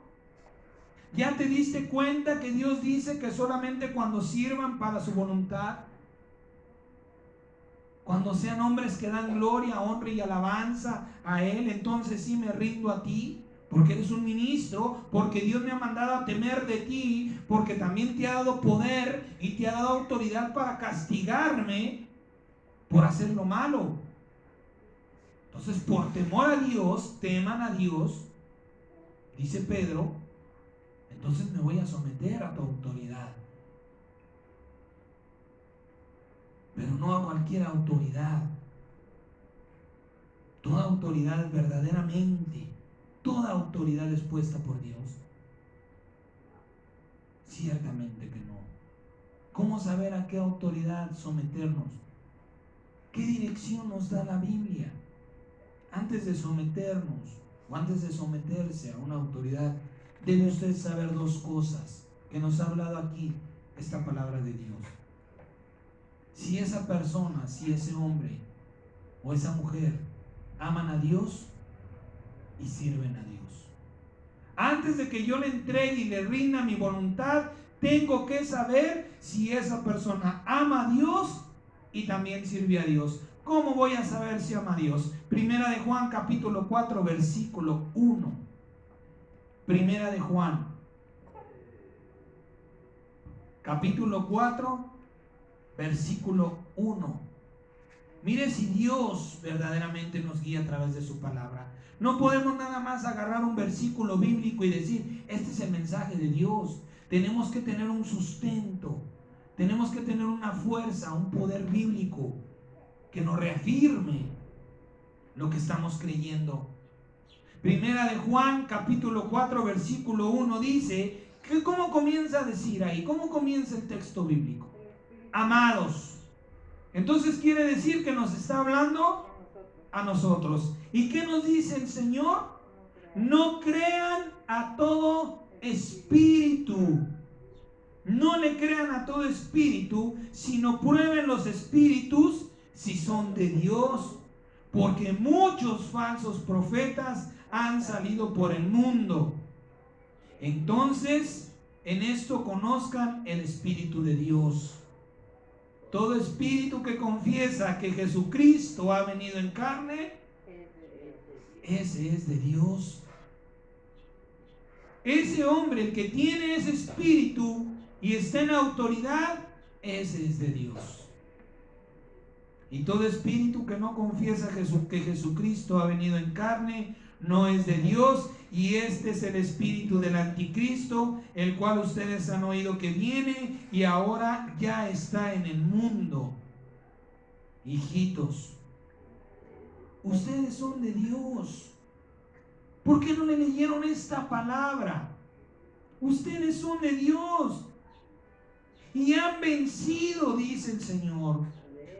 ¿Ya te diste cuenta que Dios dice que solamente cuando sirvan para su voluntad, cuando sean hombres que dan gloria, honra y alabanza a Él, entonces sí me rindo a ti? Porque eres un ministro, porque Dios me ha mandado a temer de ti, porque también te ha dado poder y te ha dado autoridad para castigarme por hacer lo malo. Entonces, por temor a Dios, teman a Dios, dice Pedro, entonces me voy a someter a tu autoridad. Pero no a cualquier autoridad. Toda autoridad verdaderamente, toda autoridad es puesta por Dios. Ciertamente que no. ¿Cómo saber a qué autoridad someternos? ¿Qué dirección nos da la Biblia? Antes de someternos o antes de someterse a una autoridad, debe usted saber dos cosas que nos ha hablado aquí esta palabra de Dios. Si esa persona, si ese hombre o esa mujer aman a Dios y sirven a Dios. Antes de que yo le entregue y le rinda mi voluntad, tengo que saber si esa persona ama a Dios y también sirve a Dios. ¿Cómo voy a saber si ama a Dios? Primera de Juan capítulo 4 versículo 1. Primera de Juan capítulo 4 versículo 1. Mire si Dios verdaderamente nos guía a través de su palabra. No podemos nada más agarrar un versículo bíblico y decir, este es el mensaje de Dios. Tenemos que tener un sustento, tenemos que tener una fuerza, un poder bíblico que nos reafirme lo que estamos creyendo. Primera de Juan capítulo 4 versículo 1 dice, que ¿cómo comienza a decir ahí? ¿Cómo comienza el texto bíblico? Amados. Entonces quiere decir que nos está hablando a nosotros. ¿Y qué nos dice el Señor? No crean a todo espíritu. No le crean a todo espíritu, sino prueben los espíritus si son de Dios. Porque muchos falsos profetas han salido por el mundo. Entonces, en esto conozcan el Espíritu de Dios. Todo espíritu que confiesa que Jesucristo ha venido en carne, ese es de Dios. Ese hombre, el que tiene ese espíritu y está en autoridad, ese es de Dios. Y todo espíritu que no confiesa que Jesucristo ha venido en carne, no es de Dios. Y este es el espíritu del anticristo, el cual ustedes han oído que viene y ahora ya está en el mundo. Hijitos, ustedes son de Dios. ¿Por qué no le leyeron esta palabra? Ustedes son de Dios y han vencido, dice el Señor,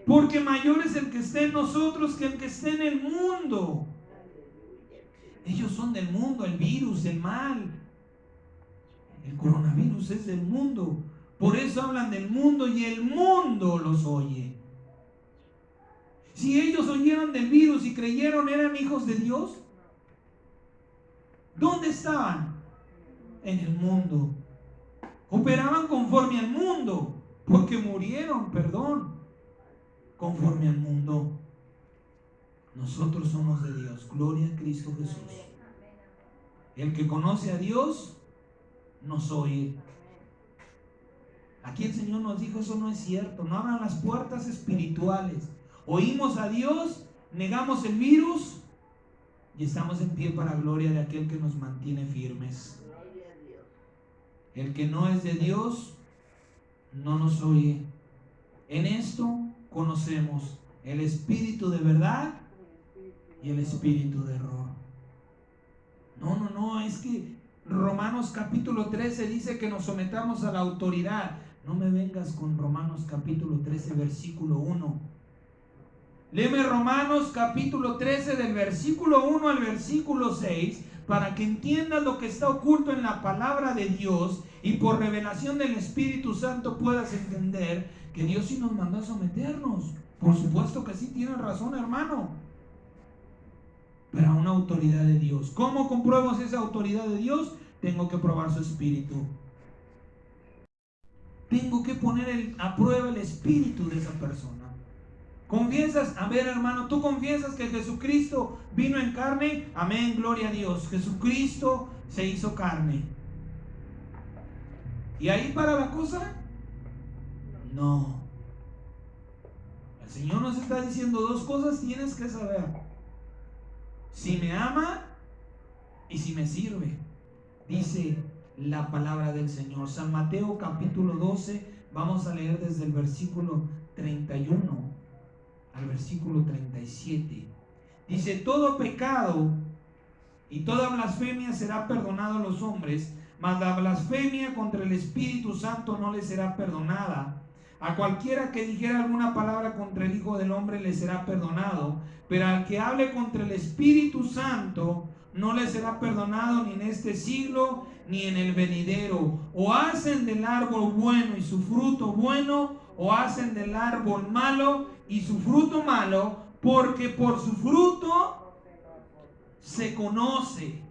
porque mayor es el que está en nosotros que el que está en el mundo. Ellos son del mundo, el virus, el mal. El coronavirus es del mundo. Por eso hablan del mundo y el mundo los oye. Si ellos oyeron del virus y creyeron, ¿eran hijos de Dios? ¿Dónde estaban? En el mundo. Operaban conforme al mundo, porque murieron, conforme al mundo. Nosotros somos de Dios. Gloria a Cristo Jesús. El que conoce a Dios nos oye. Aquí el Señor nos dijo, eso no es cierto. No abran las puertas espirituales. Oímos a Dios, negamos el virus y estamos en pie para gloria de aquel que nos mantiene firmes. El que no es de Dios no nos oye. En esto conocemos el espíritu de verdad y el espíritu de error. No, es que Romanos capítulo 13 dice que nos sometamos a la autoridad. No me vengas con Romanos capítulo 13, versículo 1. Léeme Romanos capítulo 13 del versículo 1 al versículo 6 para que entiendas lo que está oculto en la palabra de Dios y por revelación del Espíritu Santo puedas entender que Dios sí nos mandó a someternos. Por supuesto que sí, tienes razón, hermano. Pero a una autoridad de Dios. ¿Cómo compruebo esa autoridad de Dios? Tengo que probar su espíritu. Tengo que poner a prueba el espíritu de esa persona. ¿Confiesas? A ver, hermano, ¿tú confiesas que Jesucristo vino en carne? Amén, gloria a Dios. Jesucristo se hizo carne. ¿Y ahí para la cosa? No. El Señor nos está diciendo dos cosas tienes que saber. Si me ama y si me sirve, dice la palabra del Señor. San Mateo capítulo 12, vamos a leer desde el versículo 31 al versículo 37. Dice: todo pecado y toda blasfemia será perdonado a los hombres, mas la blasfemia contra el Espíritu Santo no le será perdonada. A cualquiera que dijera alguna palabra contra el Hijo del Hombre le será perdonado, pero al que hable contra el Espíritu Santo no le será perdonado ni en este siglo ni en el venidero. O hacen del árbol bueno y su fruto bueno, o hacen del árbol malo y su fruto malo, porque por su fruto se conoce.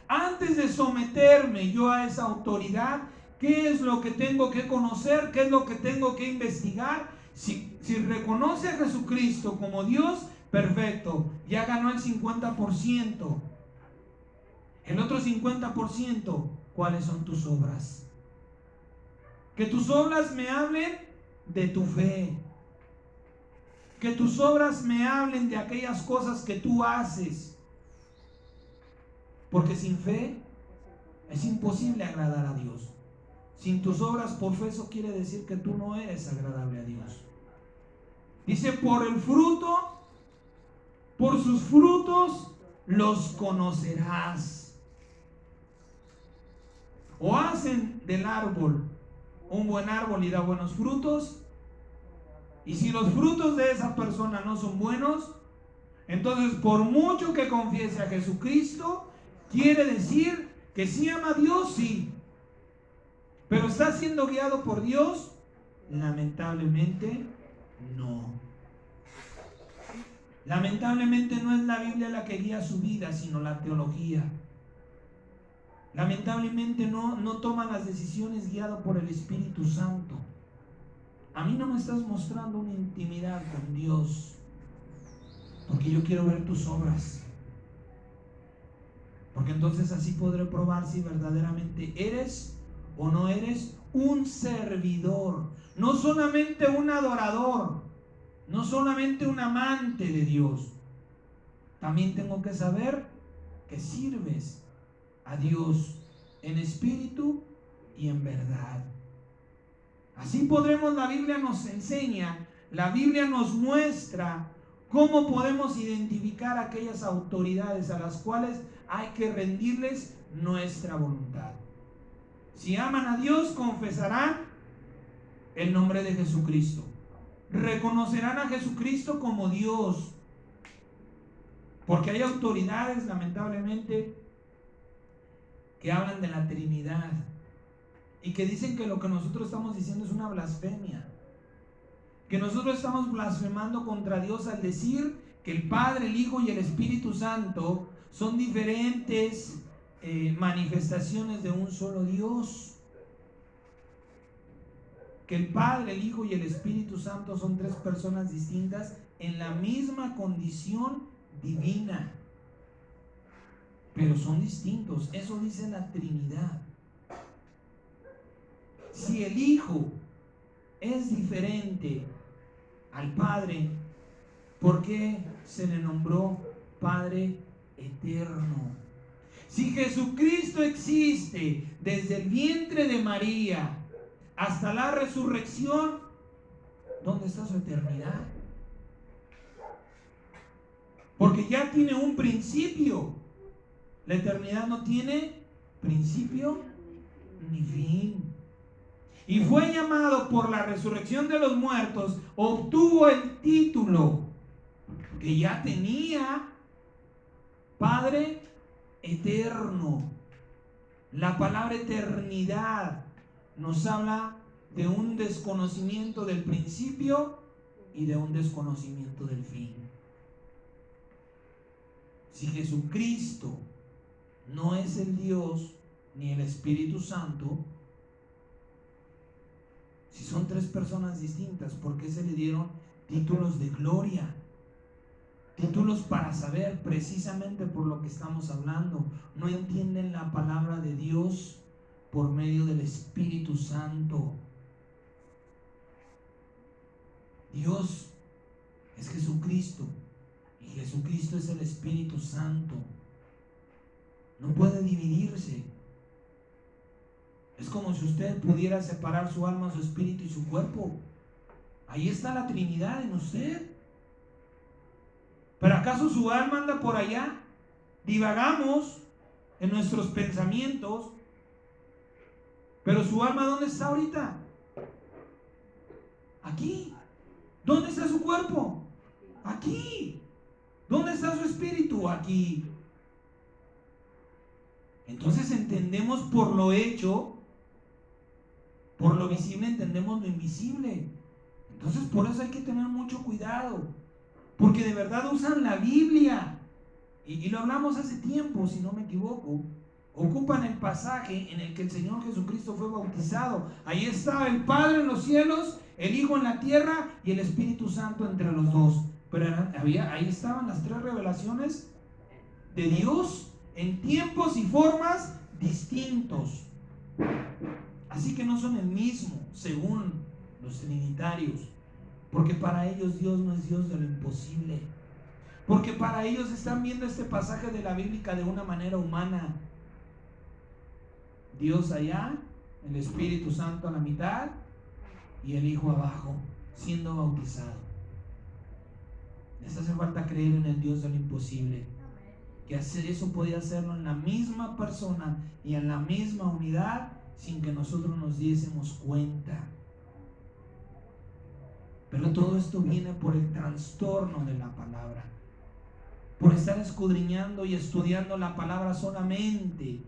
Antes de someterme yo a esa autoridad, ¿qué es lo que tengo que conocer? ¿Qué es lo que tengo que investigar? Si reconoce a Jesucristo como Dios, perfecto, ya ganó el 50%. El otro 50%, ¿cuáles son tus obras? Que tus obras me hablen de tu fe. Que tus obras me hablen de aquellas cosas que tú haces. Porque sin fe es imposible agradar a Dios. Sin tus obras por fe, eso quiere decir que tú no eres agradable a Dios. Dice: por el fruto, por sus frutos los conocerás. O hacen del árbol un buen árbol y da buenos frutos, y si los frutos de esa persona no son buenos, entonces por mucho que confiese a Jesucristo, quiere decir que sí ama a Dios, sí, pero ¿está siendo guiado por Dios? Lamentablemente no. Lamentablemente no es la Biblia la que guía su vida, sino la teología. Lamentablemente no toma las decisiones guiado por el Espíritu Santo. A mí no me estás mostrando una intimidad con Dios, porque yo quiero ver tus obras. Porque entonces así podré probar si verdaderamente eres o no eres un servidor, no solamente un adorador, no solamente un amante de Dios. También tengo que saber que sirves a Dios en espíritu y en verdad. Así podremos, la Biblia nos enseña, la Biblia nos muestra cómo podemos identificar aquellas autoridades a las cuales hay que rendirles nuestra voluntad. Si aman a Dios, confesarán el nombre de Jesucristo. Reconocerán a Jesucristo como Dios. Porque hay autoridades, lamentablemente, que hablan de la Trinidad y que dicen que lo que nosotros estamos diciendo es una blasfemia. Que nosotros estamos blasfemando contra Dios al decir que el Padre, el Hijo y el Espíritu Santo son diferentes manifestaciones de un solo Dios. Que el Padre, el Hijo y el Espíritu Santo son tres personas distintas en la misma condición divina, pero son distintos. Eso dice la Trinidad. Si el Hijo es diferente al Padre, ¿por qué se le nombró Padre eterno? Si Jesucristo existe desde el vientre de María hasta la resurrección, ¿dónde está su eternidad? porque ya tiene un principio. La eternidad no tiene principio ni fin. Y fue llamado por la resurrección de los muertos, obtuvo el título que ya tenía: Padre eterno. La palabra eternidad nos habla de un desconocimiento del principio y de un desconocimiento del fin. Si Jesucristo no es el Dios ni el Espíritu Santo, si son tres personas distintas, ¿por qué se le dieron títulos de gloria? Títulos para saber precisamente por lo que estamos hablando. No entienden la palabra de Dios por medio del Espíritu Santo. Dios es Jesucristo y Jesucristo es el Espíritu Santo. No puede dividirse. Es como si usted pudiera separar su alma, su espíritu y su cuerpo. Ahí está la Trinidad en usted. ¿Pero acaso su alma anda por allá? Divagamos en nuestros pensamientos. ¿Pero su alma dónde está ahorita? Aquí. ¿Dónde está su cuerpo? Aquí. ¿Dónde está su espíritu? Aquí. Entonces entendemos por lo hecho, por lo visible entendemos lo invisible. Entonces por eso hay que tener mucho cuidado, porque de verdad usan la Biblia, y lo hablamos hace tiempo, si no me equivoco. Ocupan el pasaje en el que el Señor Jesucristo fue bautizado. Ahí estaba el Padre en los cielos, el Hijo en la tierra y el Espíritu Santo entre los dos. Pero ahí estaban las tres revelaciones de Dios en tiempos y formas distintos. Así que no son el mismo, según los trinitarios, porque para ellos Dios no es Dios de lo imposible, porque para ellos están viendo este pasaje de la Biblia de una manera humana. Dios allá, el Espíritu Santo a la mitad y el Hijo abajo, siendo bautizado. Les hace falta creer en el Dios de lo imposible, que hacer eso podía hacerlo en la misma persona y en la misma unidad sin que nosotros nos diésemos cuenta. Pero todo esto viene por el trastorno de la palabra, por estar escudriñando y estudiando la palabra solamente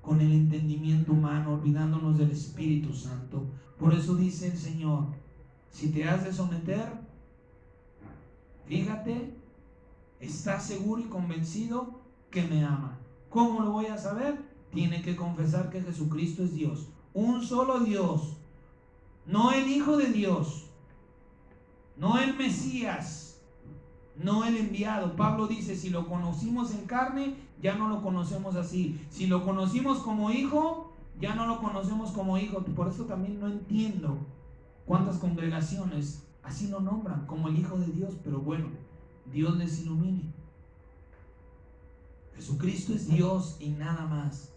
con el entendimiento humano, olvidándonos del Espíritu Santo. Por eso dice el Señor: si te has de someter, fíjate, estás seguro y convencido que me ama. ¿Cómo lo voy a saber? Tiene que confesar que Jesucristo es Dios, un solo Dios, no el Hijo de Dios, no el Mesías, no el enviado. Pablo dice: si lo conocimos en carne, ya no lo conocemos así. Si lo conocimos como hijo, ya no lo conocemos como hijo. Por eso también no entiendo cuántas congregaciones así lo nombran, como el Hijo de Dios. Pero bueno, Dios les ilumine. Jesucristo es Dios y nada más.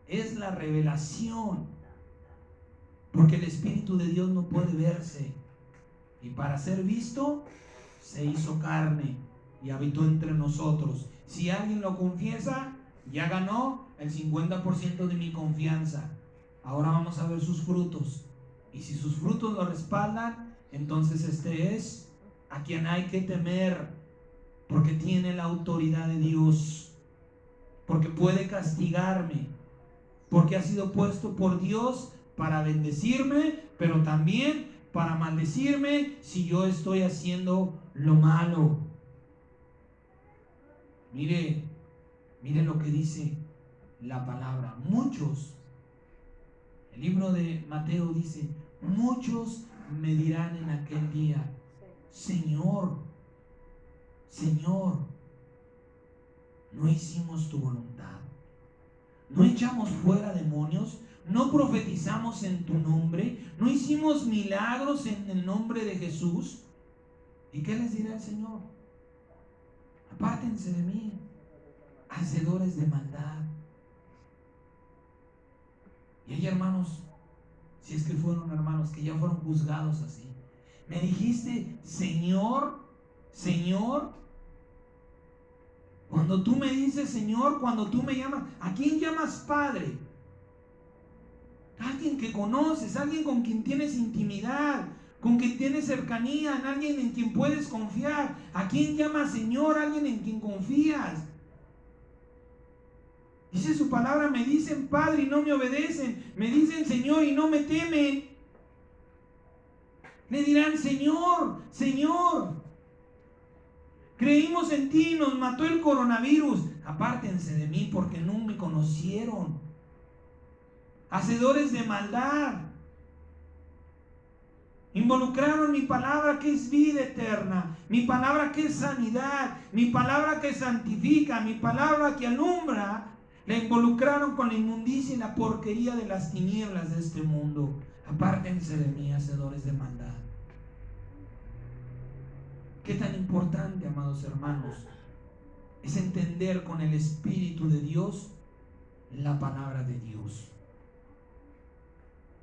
Es la revelación, porque el Espíritu de Dios no puede verse, y para ser visto se hizo carne y habitó entre nosotros. Si alguien lo confiesa, ya ganó el 50% de mi confianza. Ahora vamos a ver sus frutos, y si sus frutos lo respaldan, entonces este es a quien hay que temer, porque tiene la autoridad de Dios, porque puede castigarme, porque ha sido puesto por Dios para bendecirme, pero también para maldecirme si yo estoy haciendo lo malo. Mire lo que dice la palabra. Muchos, el libro de Mateo dice: muchos me dirán en aquel día: Señor, Señor, no hicimos tu voluntad, no echamos fuera demonios, no profetizamos en tu nombre, no hicimos milagros en el nombre de Jesús. ¿Y qué les dirá el Señor? Apártense de mí, hacedores de maldad. Y hay hermanos, si es que fueron hermanos, que ya fueron juzgados así. Me dijiste: Señor, Señor, Cuando tú me dices Señor, cuando tú me llamas, ¿a quién llamas Padre? Alguien que conoces, alguien con quien tienes intimidad, con quien tienes cercanía, en alguien en quien puedes confiar. ¿A quién llamas Señor? Alguien en quien confías. Dice su palabra, me dicen Padre y no me obedecen, me dicen Señor y no me temen. Le dirán Señor, Señor, creímos en ti, nos mató el coronavirus, apártense de mí porque no me conocieron. Hacedores de maldad, involucraron mi palabra que es vida eterna, mi palabra que es sanidad, mi palabra que santifica, mi palabra que alumbra. La involucraron con la inmundicia y la porquería de las tinieblas de este mundo. Apártense de mí, hacedores de maldad. Qué tan importante, amados hermanos, es entender con el Espíritu de Dios la palabra de Dios.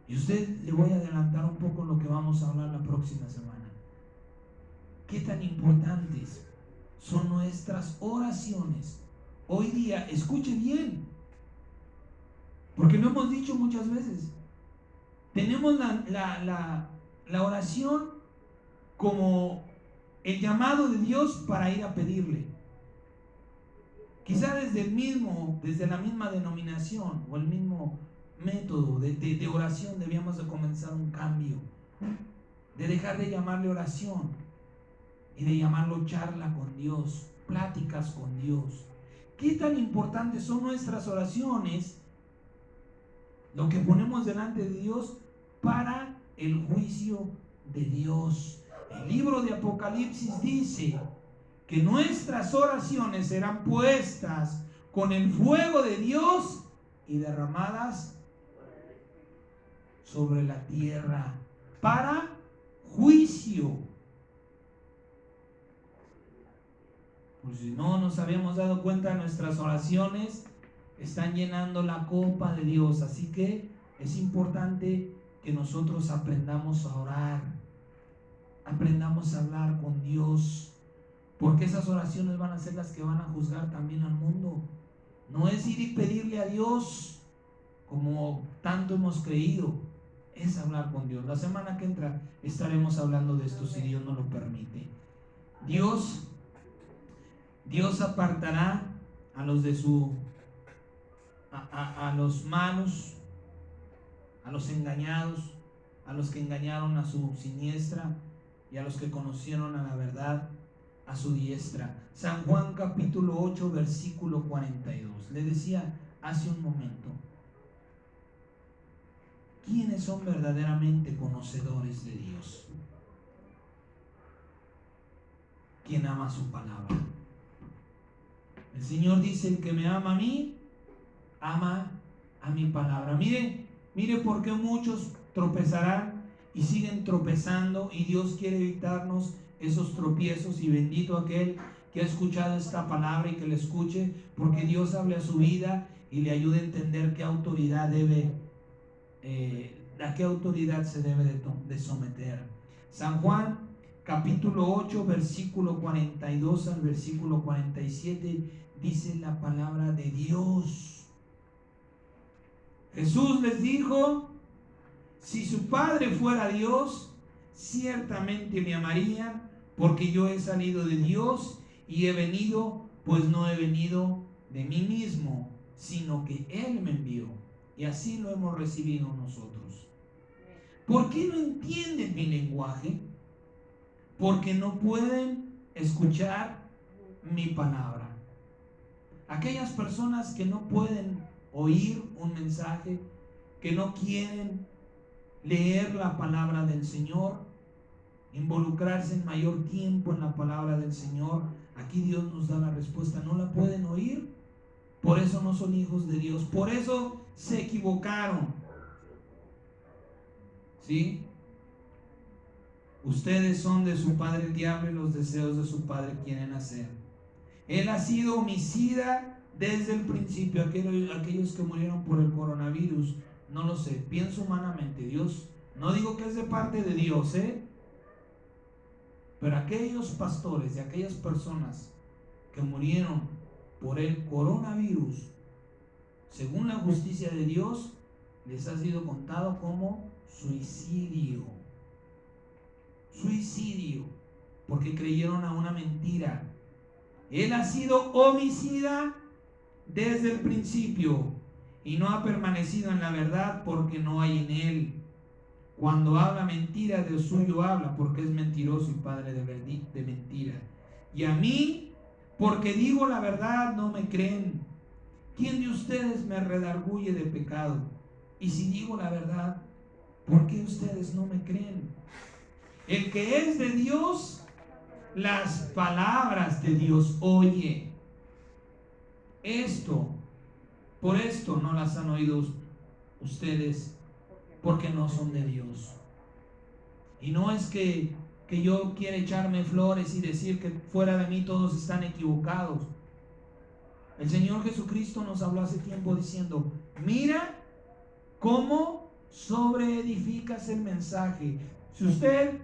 Y usted le voy a adelantar un poco lo que vamos a hablar la próxima semana. Qué tan importantes son nuestras oraciones. Hoy día, escuche bien, porque lo hemos dicho muchas veces. Tenemos la oración como el llamado de Dios para ir a pedirle. Quizá desde la misma denominación o el mismo método de oración debíamos de comenzar un cambio, de dejar de llamarle oración y de llamarlo charla con Dios, pláticas con Dios. ¿Qué tan importantes son nuestras oraciones? Lo que ponemos delante de Dios para el juicio de Dios. El libro de Apocalipsis dice que nuestras oraciones serán puestas con el fuego de Dios y derramadas sobre la tierra para juicio. Pues si no nos habíamos dado cuenta, nuestras oraciones están llenando la copa de Dios. Así que es importante que nosotros aprendamos a orar, aprendamos a hablar con Dios, porque esas oraciones van a ser las que van a juzgar también al mundo. No es ir y pedirle a Dios como tanto hemos creído, es hablar con Dios. La semana que entra estaremos hablando de esto si Dios nos lo permite. Dios apartará a los de a los malos, a los engañados, a los que engañaron a su siniestra y a los que conocieron a la verdad a su diestra. San Juan capítulo 8 versículo 42. Le decía hace un momento, ¿quiénes son verdaderamente conocedores de Dios? ¿Quién ama su palabra? El Señor dice, el que me ama a mí, ama a mi palabra. Mire por qué muchos tropezarán y siguen tropezando, y Dios quiere evitarnos esos tropiezos, y bendito aquel que ha escuchado esta palabra y que la escuche, porque Dios habla a su vida y le ayuda a entender qué autoridad a qué autoridad se debe de someter. San Juan capítulo 8 versículo 42 al versículo 47 dice la palabra de Dios. Jesús les dijo, si su Padre fuera Dios, ciertamente me amarían, porque yo he salido de Dios y he venido, pues no he venido de mí mismo, sino que Él me envió. Y así lo hemos recibido nosotros. ¿Por qué no entienden mi lenguaje? Porque no pueden escuchar mi palabra. Aquellas personas que no pueden oír un mensaje, que no quieren leer la palabra del Señor, involucrarse en mayor tiempo en la palabra del Señor, aquí Dios nos da la respuesta, no la pueden oír, por eso no son hijos de Dios, por eso se equivocaron. ¿Sí? Ustedes son de su padre el diablo y los deseos de su padre quieren hacer. Él ha sido homicida desde el principio. Aquellos que murieron por el coronavirus, no lo sé, pienso humanamente. Dios, no digo que es de parte de Dios, pero aquellos pastores y aquellas personas que murieron por el coronavirus, según la justicia de Dios, les ha sido contado como suicidio. Suicidio, porque creyeron a una mentira. Él ha sido homicida desde el principio y no ha permanecido en la verdad porque no hay en él. Cuando habla mentira, de suyo habla, porque es mentiroso y padre de mentira. Y a mí, porque digo la verdad, no me creen. ¿Quién de ustedes me redarguye de pecado? Y si digo la verdad, ¿por qué ustedes no me creen? El que es de Dios, las palabras de Dios oye. Por esto no las han oído ustedes, porque no son de Dios. Y no es que yo quiera echarme flores y decir que fuera de mí todos están equivocados. El Señor Jesucristo nos habló hace tiempo diciendo: mira cómo sobreedificas el mensaje. Si usted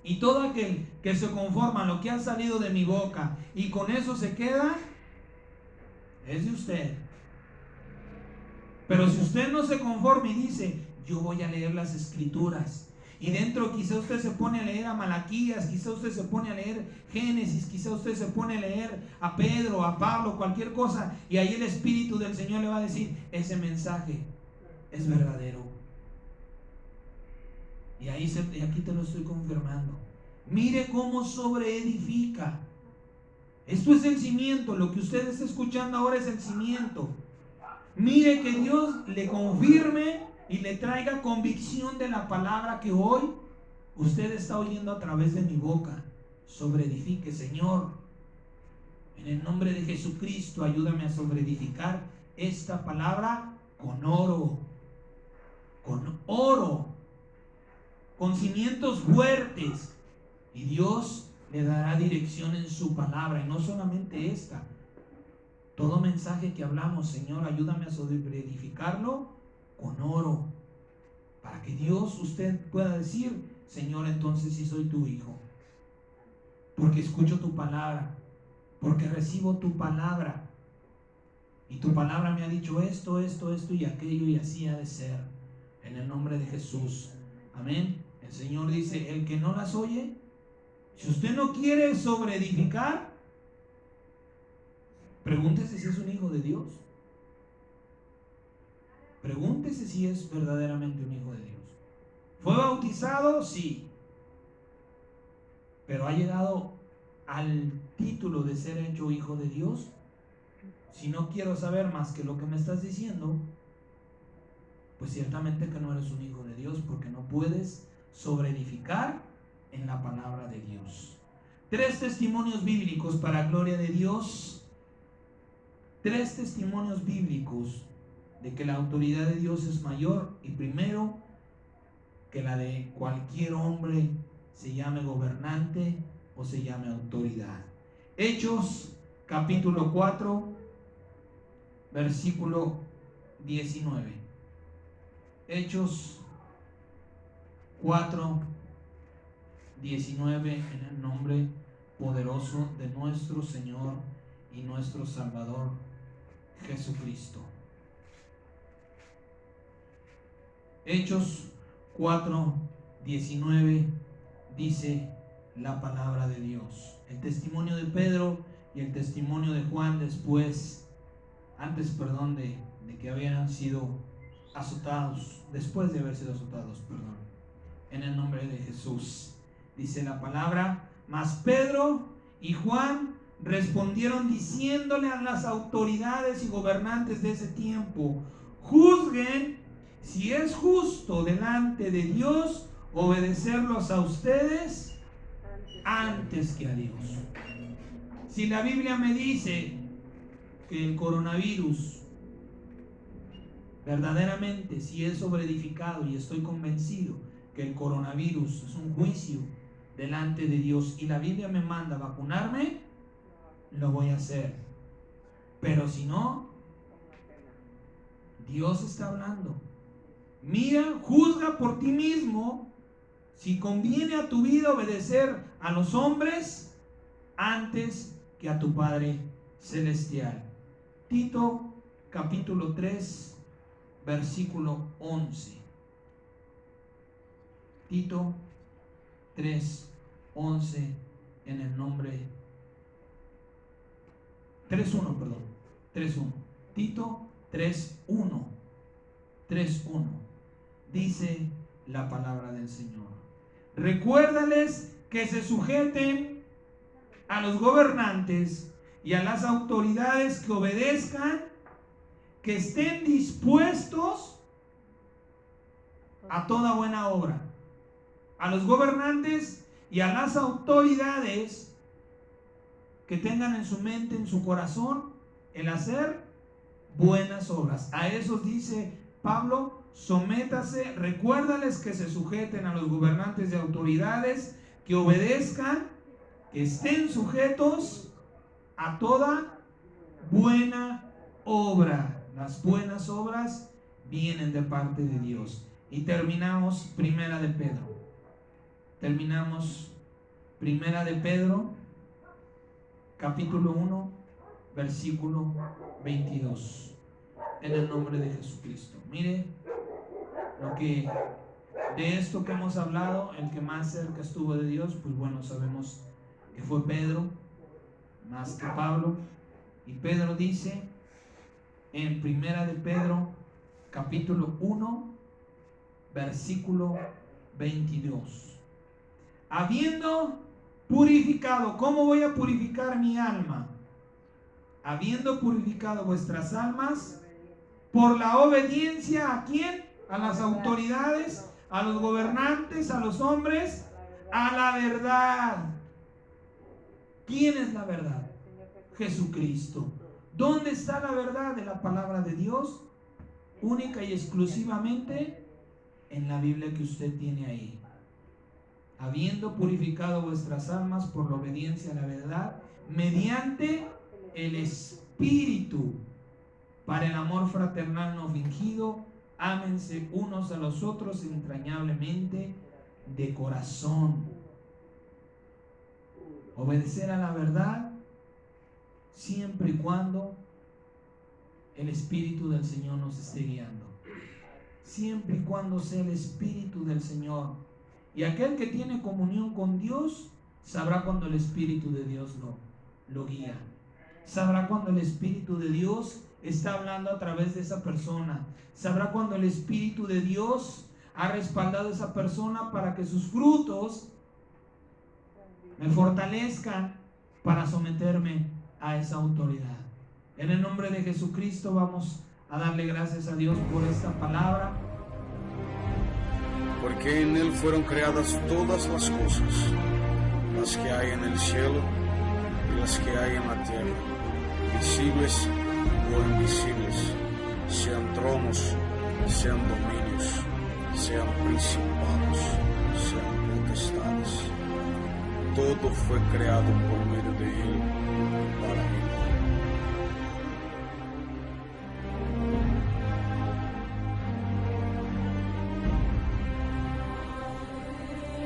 y todo aquel que se conforma a lo que ha salido de mi boca y con eso se queda, es de usted. Pero si usted no se conforma y dice: yo voy a leer las escrituras, y dentro quizá usted se pone a leer a Malaquías, quizá usted se pone a leer Génesis, quizá usted se pone a leer a Pedro, a Pablo, cualquier cosa, y ahí el Espíritu del Señor le va a decir: ese mensaje es verdadero. Y aquí te lo estoy confirmando. Mire cómo sobreedifica. Esto es el cimiento. Lo que usted está escuchando ahora es el cimiento. Mire que Dios le confirme y le traiga convicción de la palabra que hoy usted está oyendo a través de mi boca. Sobreedifique, Señor. En el nombre de Jesucristo, ayúdame a sobreedificar esta palabra con oro. Con oro. Con cimientos fuertes. Y Dios le dará dirección en su palabra. Y no solamente esta. Todo mensaje que hablamos, Señor, ayúdame a sobreedificarlo con oro. Para que Dios, usted pueda decir: Señor, entonces sí soy tu hijo. Porque escucho tu palabra. Porque recibo tu palabra. Y tu palabra me ha dicho esto y aquello, y así ha de ser. En el nombre de Jesús. Amén. El Señor dice: el que no las oye, si usted no quiere sobreedificar, pregúntese si es un hijo de Dios. Pregúntese si es verdaderamente un hijo de Dios. ¿Fue bautizado? Sí. ¿Pero ha llegado al título de ser hecho hijo de Dios? Si no quiero saber más que lo que me estás diciendo, pues ciertamente que no eres un hijo de Dios, porque no puedes sobreedificar en la palabra de Dios. 3 testimonios bíblicos para gloria de Dios. 3 testimonios bíblicos de que la autoridad de Dios es mayor y primero que la de cualquier hombre, se llame gobernante o se llame autoridad. Hechos capítulo 4 versículo 19. Hechos 4, 19, en el nombre poderoso de nuestro Señor y nuestro Salvador Jesucristo. Hechos 4, 19 dice la palabra de Dios. El testimonio de Pedro y el testimonio de Juan antes de que habían sido azotados, después de haber sido azotados, en el nombre de Jesús. Dice la palabra: mas Pedro y Juan respondieron diciéndole a las autoridades y gobernantes de ese tiempo: juzguen si es justo delante de Dios obedecerlos a ustedes antes que a Dios. Si la Biblia me dice que el coronavirus verdaderamente, si es sobreedificado, y estoy convencido que el coronavirus es un juicio delante de Dios, y la Biblia me manda a vacunarme, lo voy a hacer. Pero si no, Dios está hablando. Mira, juzga por ti mismo si conviene a tu vida obedecer a los hombres antes que a tu Padre celestial. Tito capítulo 3, versículo 11. Tito 3, 11, en el nombre 3:1, perdón, 3:1. Tito 3:1, 3:1. Dice la palabra del Señor: recuérdales que se sujeten a los gobernantes y a las autoridades, que obedezcan, que estén dispuestos a toda buena obra. A los gobernantes y a las autoridades, que tengan en su mente, en su corazón, el hacer buenas obras. A esos dice Pablo: sométase, recuérdales que se sujeten a los gobernantes y autoridades, que obedezcan, que estén sujetos a toda buena obra. Las buenas obras vienen de parte de Dios. Y terminamos Primera de Pedro. Primera de Pedro, capítulo 1, versículo 22. En el nombre de Jesucristo. Mire, lo que de esto que hemos hablado, el que más cerca estuvo de Dios, pues bueno, sabemos que fue Pedro, más que Pablo. Y Pedro dice en Primera de Pedro, capítulo 1, versículo 22. Habiendo purificado, ¿cómo voy a purificar mi alma? Habiendo purificado vuestras almas por la obediencia, ¿a quién? A las autoridades, a los gobernantes, a los hombres, a la verdad. ¿Quién es la verdad? Jesucristo. ¿Dónde está la verdad de la palabra de Dios? Única y exclusivamente en la Biblia que usted tiene ahí. Habiendo purificado vuestras almas por la obediencia a la verdad, mediante el Espíritu, para el amor fraternal no fingido, ámense unos a los otros entrañablemente de corazón. Obedecer a la verdad siempre y cuando el Espíritu del Señor nos esté guiando. Siempre y cuando sea el Espíritu del Señor. Y aquel que tiene comunión con Dios sabrá cuando el Espíritu de Dios lo guía. Sabrá cuando el Espíritu de Dios está hablando a través de esa persona. Sabrá cuando el Espíritu de Dios ha respaldado a esa persona para que sus frutos me fortalezcan para someterme a esa autoridad. En el nombre de Jesucristo vamos a darle gracias a Dios por esta palabra. Porque en Él fueron creadas todas las cosas, las que hay en el cielo y las que hay en la tierra, visibles o invisibles, sean tronos, sean dominios, sean principados, sean potestades. Todo fue creado por